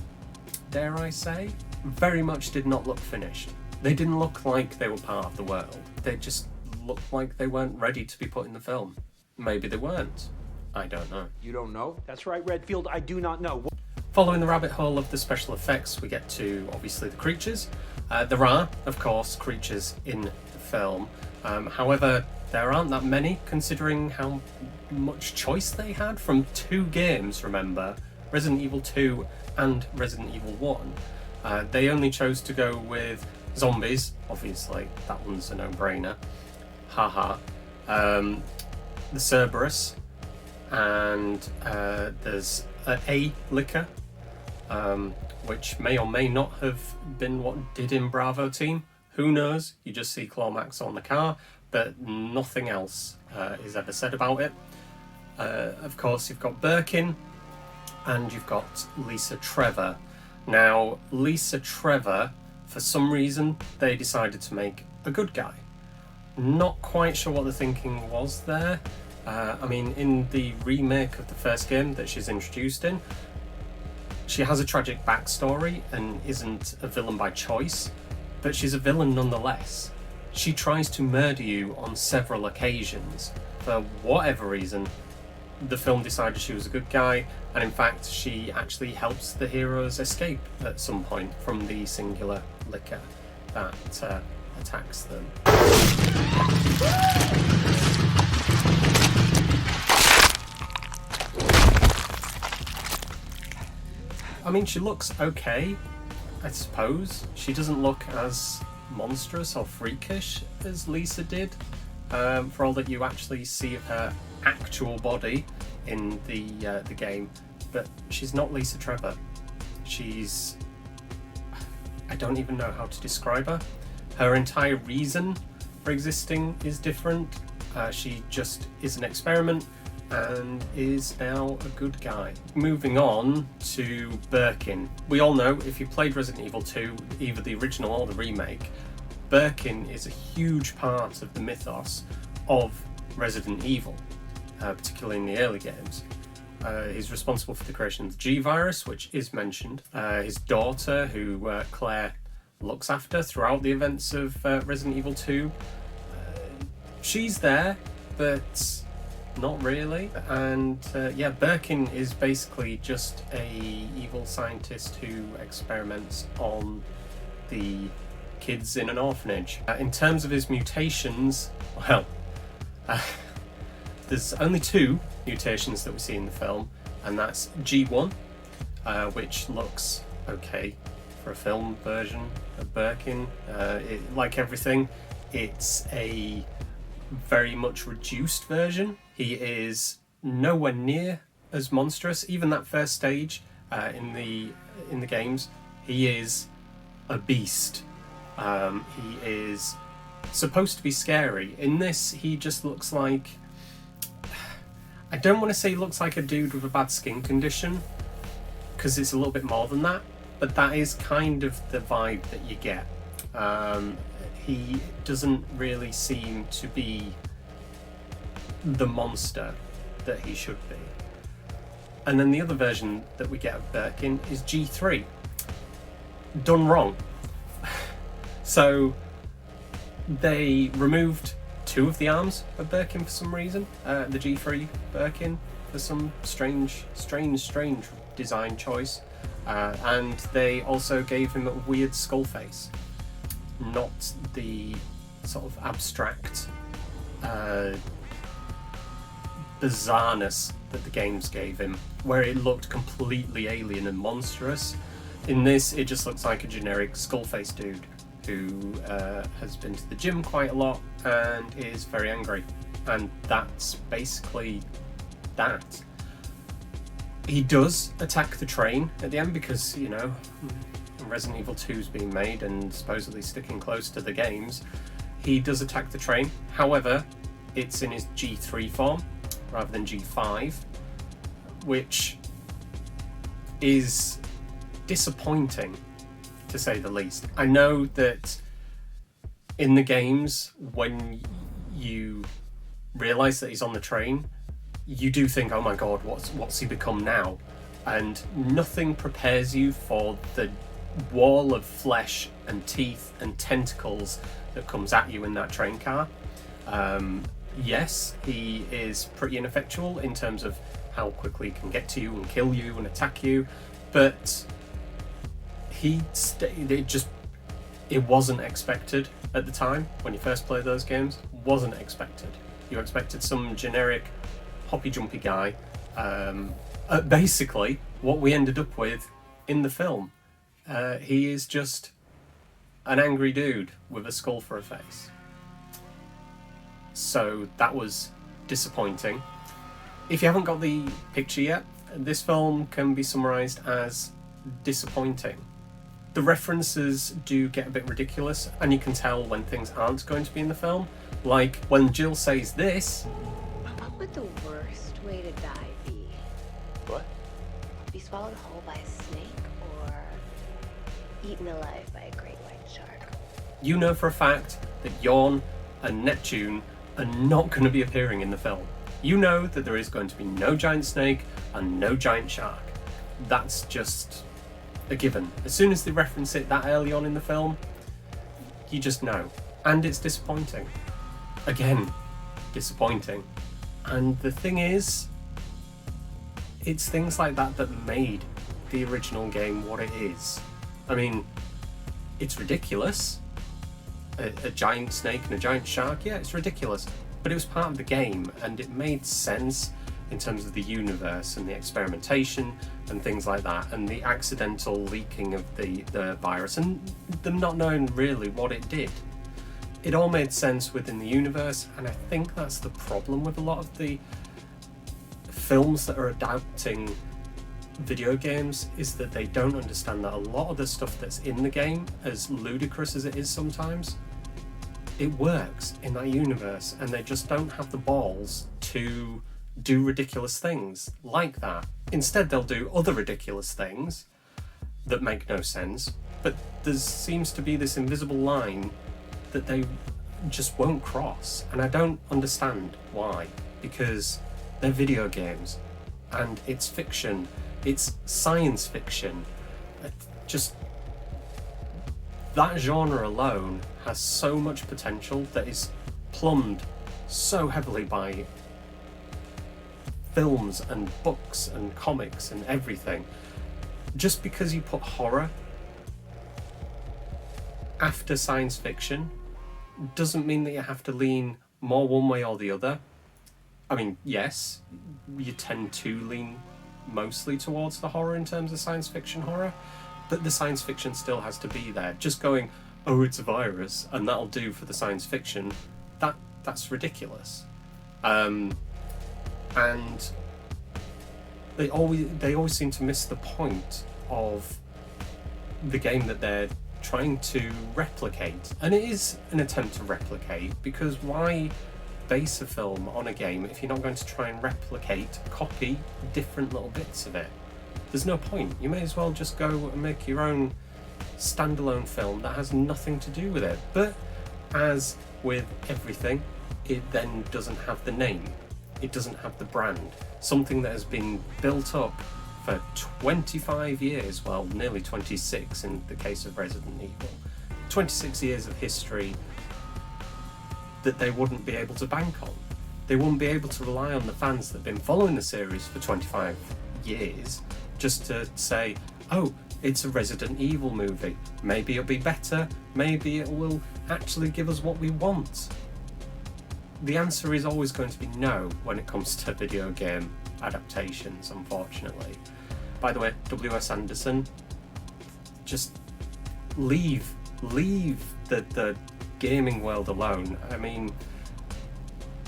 dare I say. Very much did not look finished. They didn't look like they were part of the world. They just looked like they weren't ready to be put in the film. Maybe they weren't. I don't know. You don't know? That's right, Redfield, I do not know. Following the rabbit hole of the special effects, we get to, obviously, the creatures. There are, of course, creatures in the film. However, there aren't that many, considering how much choice they had from 2 games, remember, Resident Evil 2 and Resident Evil 1. They only chose to go with zombies, obviously, that one's a no-brainer. Haha. The Cerberus, and there's a liquor, which may or may not have been what did in Bravo Team. Who knows? You just see claw marks on the car, but nothing else is ever said about it. Of course, you've got Birkin, and you've got Lisa Trevor. Now, Lisa Trevor, for some reason, they decided to make a good guy. Not quite sure what the thinking was there. I mean, in the remake of the first game that she's introduced in, she has a tragic backstory and isn't a villain by choice, but she's a villain nonetheless. She tries to murder you on several occasions. For whatever reason, the film decided she was a good guy, and in fact, she actually helps the heroes escape at some point from the singular liquor that attacks them. I mean, she looks okay, I suppose. She doesn't look as monstrous or freakish as Lisa did, for all that you actually see of her actual body in the game. But she's not Lisa Trevor. She's... I don't even know how to describe her. Her entire reason for existing is different. She just is an experiment and is now a good guy. Moving on to Birkin. We all know, if you played Resident Evil 2, either the original or the remake, Birkin is a huge part of the mythos of Resident Evil, particularly in the early games. He's responsible for the creation of the G-Virus, which is mentioned. His daughter, who Claire looks after throughout the events of Resident Evil 2, she's there, but not really. And yeah, Birkin is basically just a evil scientist who experiments on the kids in an orphanage. In terms of his mutations, well, there's only 2 mutations that we see in the film, and that's G1, which looks okay for a film version of Birkin. Like everything, it's a very much reduced version. He is nowhere near as monstrous. Even that first stage in the games, he is a beast. He is supposed to be scary. In this, he just looks like... I don't want to say he looks like a dude with a bad skin condition, because it's a little bit more than that, but that is kind of the vibe that you get. He doesn't really seem to be the monster that he should be. And then the other version that we get of Birkin is G3. Done wrong. So they removed 2 of the arms of Birkin for some reason. The G3 Birkin for some strange design choice. And they also gave him a weird skull face. Not the sort of abstract bizarreness that the games gave him, where it looked completely alien and monstrous. In this, it just looks like a generic skull-faced dude who has been to the gym quite a lot and is very angry. And that's basically that. He does attack the train at the end because, you know, Resident Evil 2 is being made and supposedly sticking close to the games. He does attack the train. However, it's in his G3 form rather than G5, which is disappointing, to say the least. I know that in the games, when you realise that he's on the train, you do think, oh my god, what's he become now? And nothing prepares you for the wall of flesh and teeth and tentacles that comes at you in that train car. Yes, he is pretty ineffectual in terms of how quickly he can get to you and kill you and attack you, but it wasn't expected at the time when you first played those games. Wasn't expected. You expected some generic hoppy jumpy guy. Basically, what we ended up with in the film. He is just an angry dude with a skull for a face. So that was disappointing. If you haven't got the picture yet, this film can be summarised as disappointing. The references do get a bit ridiculous, and you can tell when things aren't going to be in the film. Like when Jill says this. What would the worst way to die be? What? Be swallowed whole by a snake or eaten alive by a great white shark? You know for a fact that Yawn and Neptune are not going to be appearing in the film. You know that there is going to be no giant snake and no giant shark. That's just a given. As soon as they reference it that early on in the film, you just know. And it's disappointing. Again, disappointing. And the thing is, it's things like that that made the original game what it is. I mean, it's ridiculous. A giant snake and a giant shark, yeah, it's ridiculous. But it was part of the game, and it made sense in terms of the universe and the experimentation and things like that, and the accidental leaking of the virus, and them not knowing really what it did. It all made sense within the universe, and I think that's the problem with a lot of the films that are adapting video games, is that they don't understand that a lot of the stuff that's in the game, as ludicrous as it is sometimes, it works in that universe, and they just don't have the balls to do ridiculous things like that. Instead, they'll do other ridiculous things that make no sense, but there seems to be this invisible line that they just won't cross, and I don't understand why, because they're video games, and it's fiction, it's science fiction. Just that genre alone has so much potential that is plumbed so heavily by films and books and comics and everything. Just because you put horror after science fiction doesn't mean that you have to lean more one way or the other. I mean, yes, you tend to lean mostly towards the horror in terms of science fiction horror, but the science fiction still has to be there. Just going, oh, it's a virus and that'll do for the science fiction, that's ridiculous. And they always seem to miss the point of the game that they're trying to replicate. And it is an attempt to replicate, because why base a film on a game if you're not going to try and copy different little bits of it? There's no point. You may as well just go and make your own standalone film that has nothing to do with it. But as with everything, it then doesn't have the name. it doesn't have the brand. Something that has been built up for 25 years, well, nearly 26 in the case of Resident Evil. 26 years of history that they wouldn't be able to bank on. They wouldn't be able to rely on the fans that have been following the series for 25 years just to say, oh, it's a Resident Evil movie. Maybe it'll be better, maybe it will actually give us what we want. The answer is always going to be no when it comes to video game adaptations, unfortunately. By the way, W.S. Anderson, just leave the gaming world alone. I mean,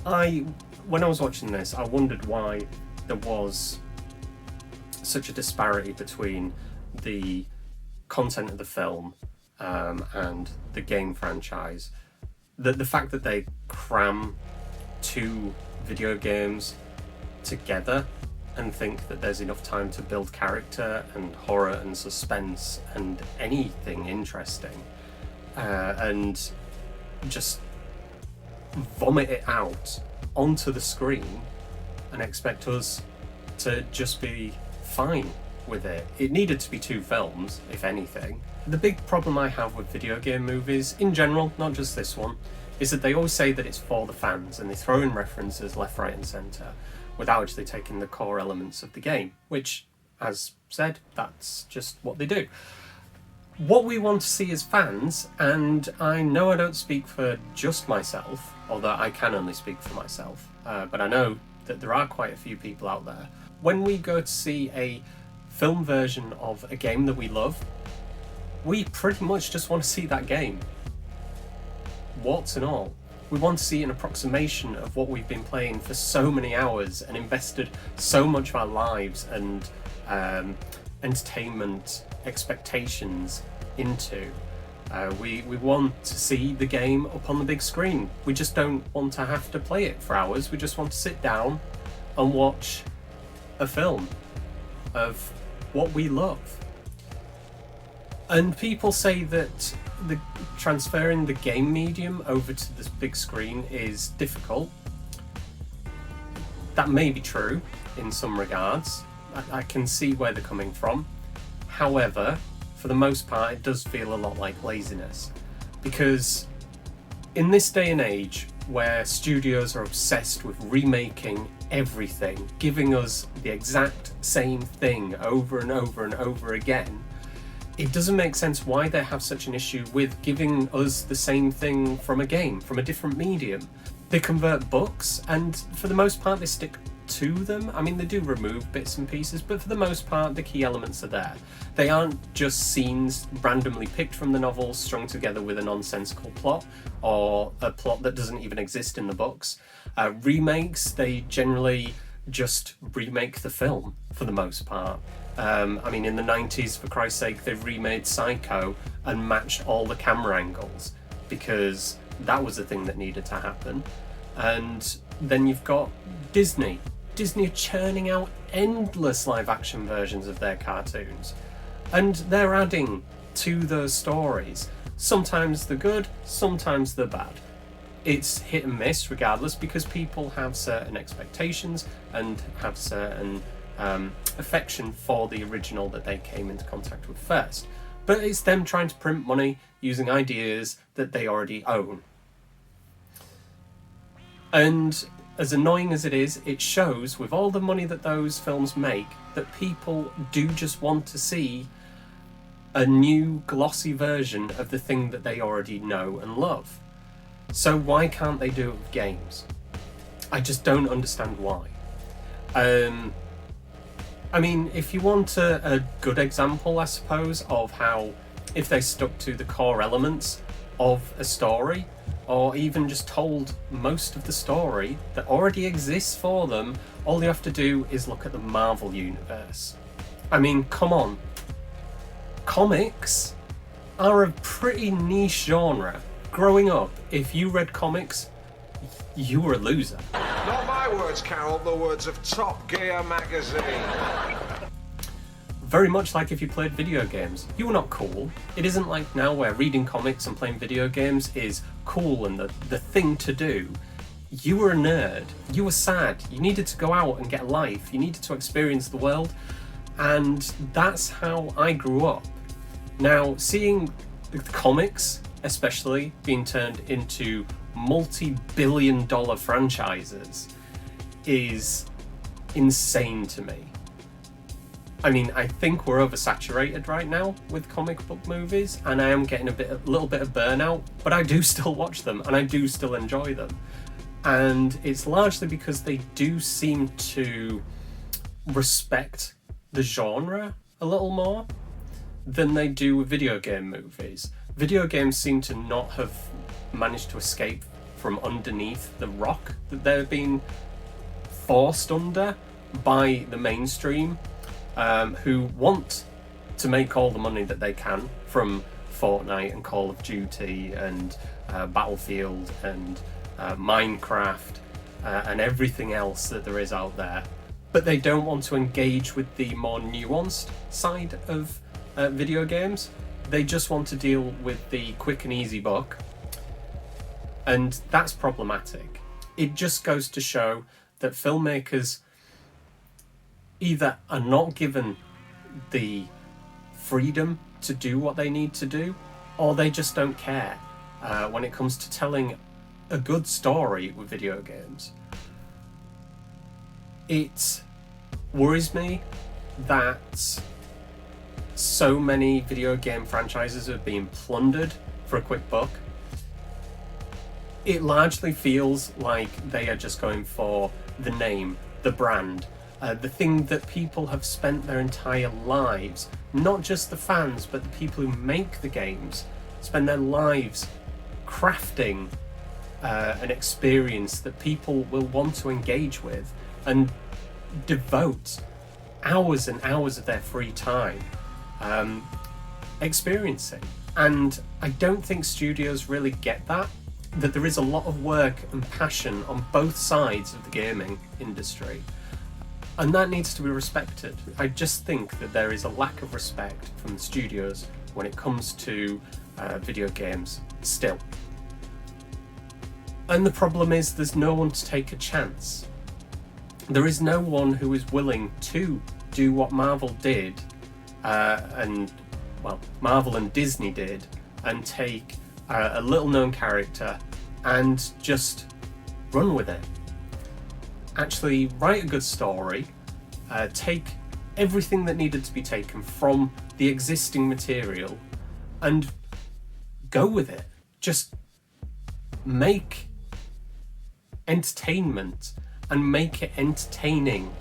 when I was watching this, I wondered why there was such a disparity between the content of the film and the game franchise. The fact that they cram two video games together and think that there's enough time to build character and horror and suspense and anything interesting, and just vomit it out onto the screen and expect us to just be fine with it. It needed to be two films, if anything. The big problem I have with video game movies, in general, not just this one, is that they always say that it's for the fans and they throw in references left, right and centre without actually taking the core elements of the game, which, as said, that's just what they do. What we want to see as fans, and I know I don't speak for just myself, although I can only speak for myself, but I know that there are quite a few people out there. When we go to see a film version of a game that we love, we pretty much just want to see that game. Warts and all. We want to see an approximation of what we've been playing for so many hours and invested so much of our lives and entertainment expectations into. We want to see the game up on the big screen. We just don't want to have to play it for hours. We just want to sit down and watch a film of what we love. And people say that transferring the game medium over to this big screen is difficult. That may be true in some regards. I can see where they're coming from. However, for the most part, it does feel a lot like laziness. Because in this day and age, where studios are obsessed with remaking everything, giving us the exact same thing over and over and over again, it doesn't make sense why they have such an issue with giving us the same thing from a game, from a different medium. They convert books, and for the most part they stick to them. I mean, they do remove bits and pieces, but for the most part the key elements are there. They aren't just scenes randomly picked from the novels strung together with a nonsensical plot, or a plot that doesn't even exist in the books. Remakes, they generally just remake the film for the most part. I mean, in the 90s, for Christ's sake, they've remade Psycho and matched all the camera angles because that was the thing that needed to happen. And then you've got Disney. Disney are churning out endless live-action versions of their cartoons, and they're adding to those stories. Sometimes they're good, sometimes they're bad. It's hit and miss regardless, because people have certain expectations and have certain affection for the original that they came into contact with first. But it's them trying to print money using ideas that they already own. And as annoying as it is, it shows with all the money that those films make that people do just want to see a new glossy version of the thing that they already know and love. So why can't they do it with games? I just don't understand why. I mean, if you want a good example, I suppose, of how if they stuck to the core elements of a story, or even just told most of the story that already exists for them, all you have to do is look at the Marvel universe. I mean, come on. Comics are a pretty niche genre. Growing up, if you read comics, you were a loser. Not my words, Carol, the words of Top Gear magazine. Very much like if you played video games. You were not cool. It isn't like now where reading comics and playing video games is cool and the thing to do. you were a nerd, you were sad, you needed to go out and get a life, you needed to experience the world, and that's how I grew up. Now, seeing the comics, especially, being turned into multi-billion-dollar franchises is insane to me. I mean, I think we're oversaturated right now with comic book movies, and I am getting a little bit of burnout, but I do still watch them, and I do still enjoy them. And it's largely because they do seem to respect the genre a little more than they do with video game movies. Video games seem to not have managed to escape from underneath the rock that they're being forced under by the mainstream, who want to make all the money that they can from Fortnite and Call of Duty and Battlefield and Minecraft and everything else that there is out there, but they don't want to engage with the more nuanced side of video games. They just want to deal with the quick and easy buck, and that's problematic. It just goes to show that filmmakers either are not given the freedom to do what they need to do, or they just don't care when it comes to telling a good story with video games. It worries me that so many video game franchises are being plundered for a quick buck. It largely feels like they are just going for the name, the brand, the thing that people have spent their entire lives, not just the fans, but the people who make the games, spend their lives crafting an experience that people will want to engage with and devote hours and hours of their free time experiencing. And I don't think studios really get that there is a lot of work and passion on both sides of the gaming industry, and that needs to be respected. I just think that there is a lack of respect from the studios when it comes to video games still. And the problem is there's no one to take a chance. There is no one who is willing to do what Marvel did, Marvel and Disney did, and take a little known character and just run with it. Actually write a good story, take everything that needed to be taken from the existing material and go with it. Just make entertainment and make it entertaining.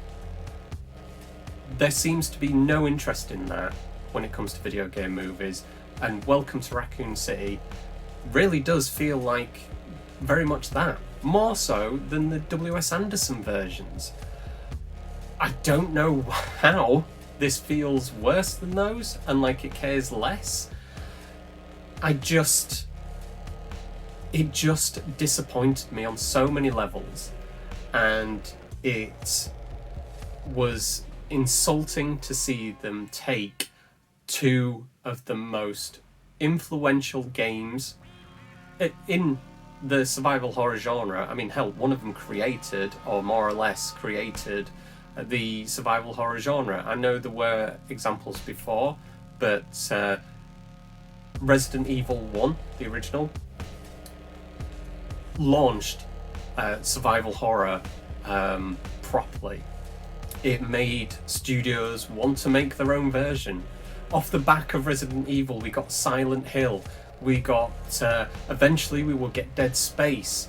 There seems to be no interest in that when it comes to video game movies, and Welcome to Raccoon City really does feel like very much that, more so than the W.S. Anderson versions. I don't know how this feels worse than those and like it cares less. It just disappointed me on so many levels, and it was insulting to see them take two of the most influential games in the survival horror genre. I mean, hell, one of them created, or more or less created, the survival horror genre. I know there were examples before, but Resident Evil 1, the original, launched survival horror properly. It made studios want to make their own version. Off the back of Resident Evil, we got Silent Hill, we got, eventually we will get Dead Space,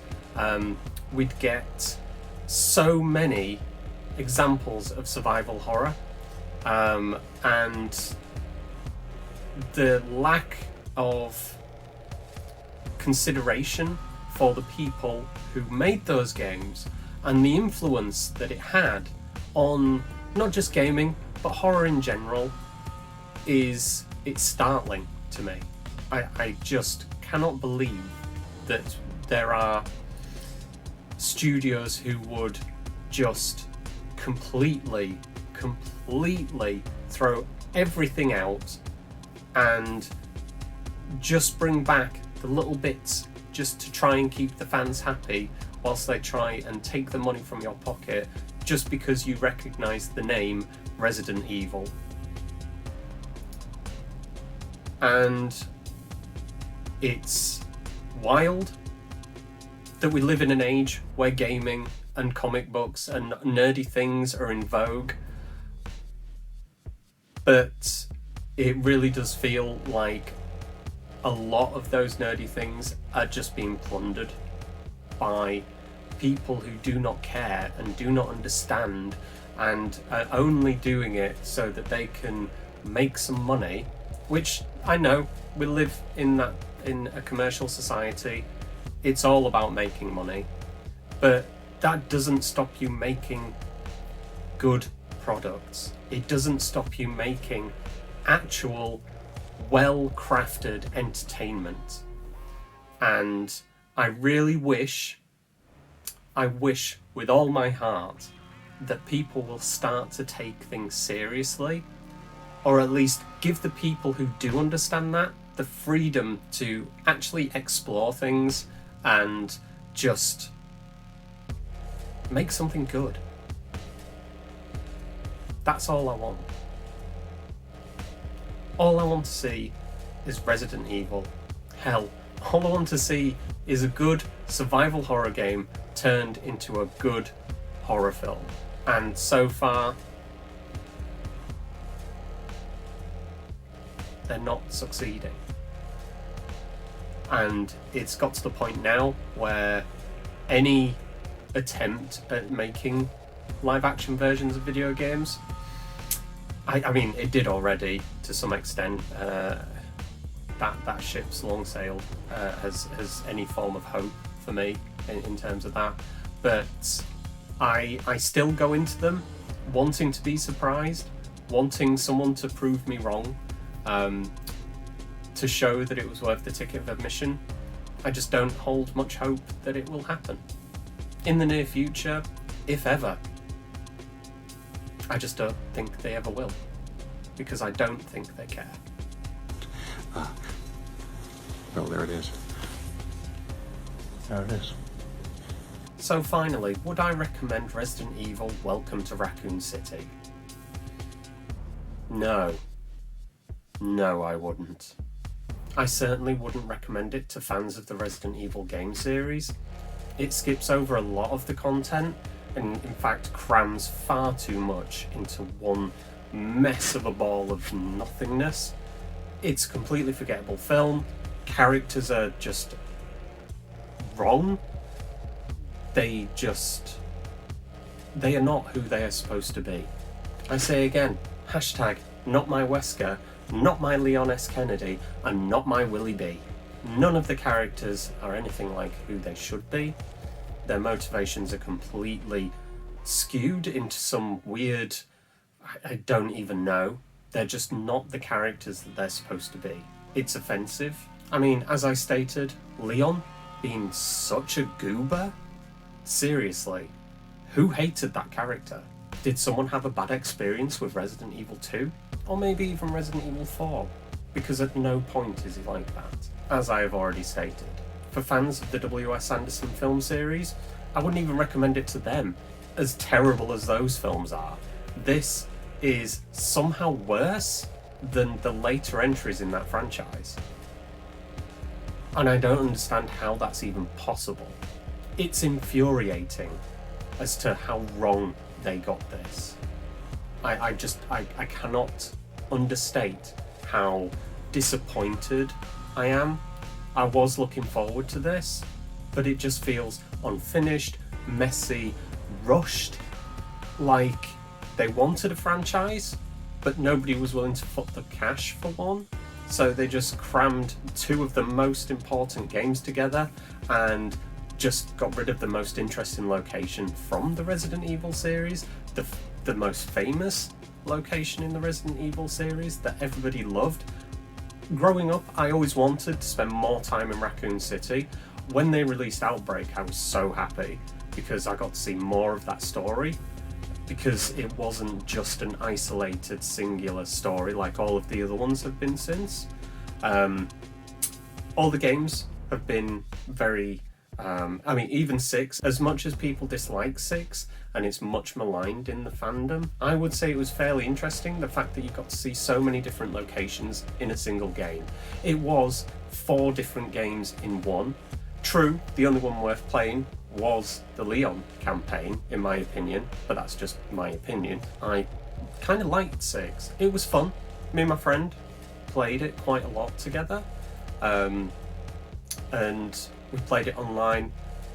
we'd get so many examples of survival horror, and the lack of consideration for the people who made those games and the influence that it had on not just gaming but horror in general it's startling to me. I just cannot believe that there are studios who would just completely throw everything out and just bring back the little bits just to try and keep the fans happy whilst they try and take the money from your pocket just because you recognise the name Resident Evil. And it's wild that we live in an age where gaming and comic books and nerdy things are in vogue, but it really does feel like a lot of those nerdy things are just being plundered by people who do not care and do not understand and are only doing it so that they can make some money, which I know we live in a commercial society. It's all about making money, but that doesn't stop you making good products. It doesn't stop you making actual well-crafted entertainment. And I really wish with all my heart that people will start to take things seriously, or at least give the people who do understand that the freedom to actually explore things and just make something good. That's all I want. All I want to see is Resident Evil. Hell, all I want to see is a good survival horror game turned into a good horror film. And so far, they're not succeeding. And it's got to the point now where any attempt at making live action versions of video games, I mean, it did already to some extent. That ship's long sailed as any form of hope for me in terms of that. But I still go into them wanting to be surprised, wanting someone to prove me wrong, to show that it was worth the ticket of admission. I just don't hold much hope that it will happen in the near future, if ever. I just don't think they ever will, because I don't think they care. Well, there it is. There it is. So finally, would I recommend Resident Evil Welcome to Raccoon City? No. No, I wouldn't. I certainly wouldn't recommend it to fans of the Resident Evil game series. It skips over a lot of the content and in fact crams far too much into one mess of a ball of nothingness. It's a completely forgettable film. Characters are just wrong. They are not who they are supposed to be. I say again, hashtag not my Wesker, not my Leon S. Kennedy, and not my Willie B. None of the characters are anything like who they should be. Their motivations are completely skewed into some weird, I don't even know. They're just not the characters that they're supposed to be. It's offensive. I mean, as I stated, Leon being such a goober? Seriously, who hated that character? Did someone have a bad experience with Resident Evil 2? Or maybe even Resident Evil 4? Because at no point is he like that, as I have already stated. For fans of the W.S. Anderson film series, I wouldn't even recommend it to them. As terrible as those films are, this is somehow worse than the later entries in that franchise. And I don't understand how that's even possible. It's infuriating as to how wrong they got this. I cannot understate how disappointed I am. I was looking forward to this, but it just feels unfinished, messy, rushed, like they wanted a franchise, but nobody was willing to foot the cash for one. So they just crammed two of the most important games together and just got rid of the most interesting location from the Resident Evil series, the most famous location in the Resident Evil series that everybody loved. Growing up, I always wanted to spend more time in Raccoon City. When they released Outbreak, I was so happy because I got to see more of that story, because it wasn't just an isolated, singular story like all of the other ones have been since. All the games have been very... I mean, even 6, as much as people dislike 6, and it's much maligned in the fandom, I would say it was fairly interesting, the fact that you got to see so many different locations in a single game. It was 4 different games in one. True, the only one worth playing was the Leon campaign, in my opinion, but that's just my opinion. I kind of liked 6. It was fun. Me and my friend played it quite a lot together, and we played it online,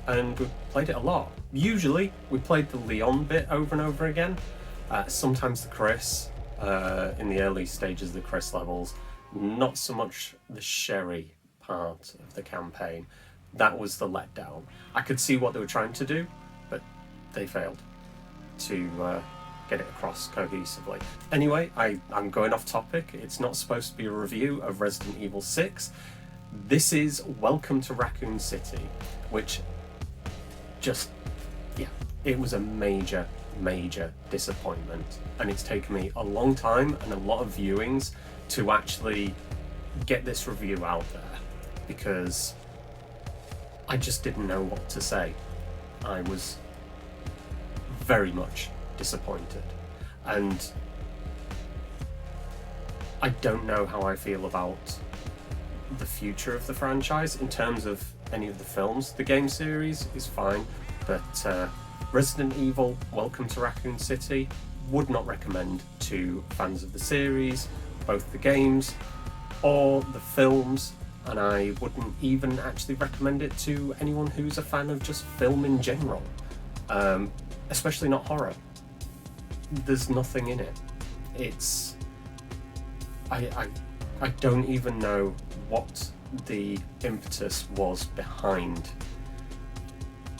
and we played it a lot. Usually, we played the Leon bit over and over again. Sometimes the Chris, in the early stages of the Chris levels. Not so much the Sherry part of the campaign. That was the letdown. I could see what they were trying to do, but they failed to get it across cohesively. Anyway, I'm going off topic. It's not supposed to be a review of Resident Evil 6. This is Welcome to Raccoon City, which just, yeah, it was a major, major disappointment. And it's taken me a long time and a lot of viewings to actually get this review out there, because I just didn't know what to say. I was very much disappointed. And I don't know how I feel about the future of the franchise in terms of any of the films. The game series is fine, but Resident Evil Welcome to Raccoon City would not recommend to fans of the series, both the games or the films, and I wouldn't even actually recommend it to anyone who's a fan of just film in general, especially not horror. There's nothing in it. It's... I don't even know what the impetus was behind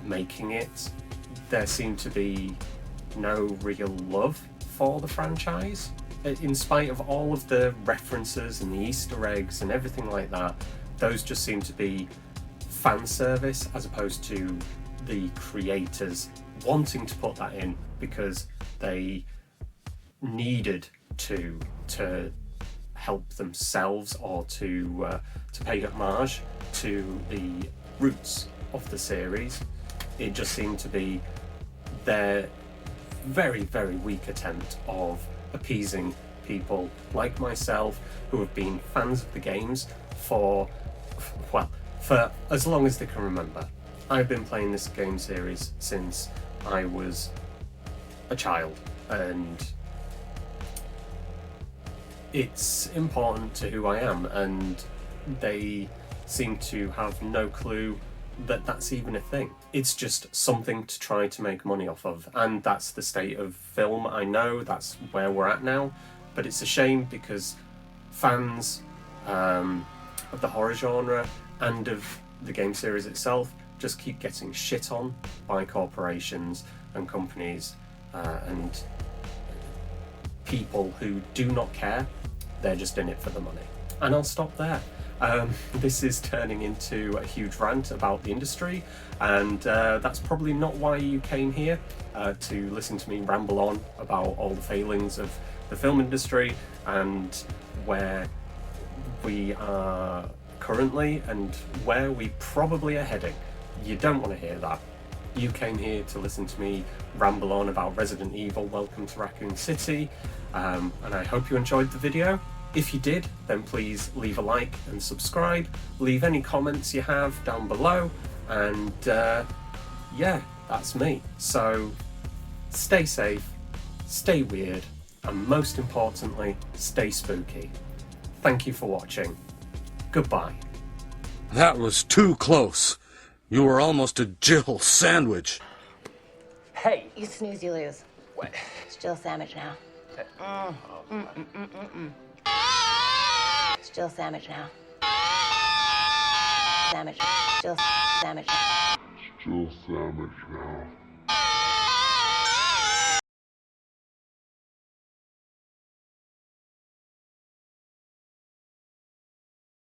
making it. There seemed to be no real love for the franchise. In spite of all of the references and the Easter eggs and everything like that, those just seem to be fan service as opposed to the creators wanting to put that in because they needed to help themselves or to pay homage to the roots of the series. It just seemed to be their very, very weak attempt of appeasing people like myself who have been fans of the games for as long as they can remember. I've been playing this game series since I was a child, and it's important to who I am, and they seem to have no clue that that's even a thing. It's just something to try to make money off of, and that's the state of film. I know that's where we're at now, but it's a shame because fans of the horror genre and of the game series itself just keep getting shit on by corporations and companies and people who do not care. They're just in it for the money. And I'll stop there. This is turning into a huge rant about the industry, and that's probably not why you came here, to listen to me ramble on about all the failings of the film industry and where we are currently and where we probably are heading. You don't want to hear that. You came here to listen to me ramble on about Resident Evil Welcome to Raccoon City, and I hope you enjoyed the video. If you did, then please leave a like and subscribe. Leave any comments you have down below, and yeah, that's me. So stay safe, stay weird, and most importantly, stay spooky. Thank you for watching. Goodbye. That was too close. You were almost a Jill sandwich. Hey! You snooze, you lose. What? It's Jill sandwich now. It's Jill sandwich now. Sandwich. Jill sandwich. Jill sandwich now.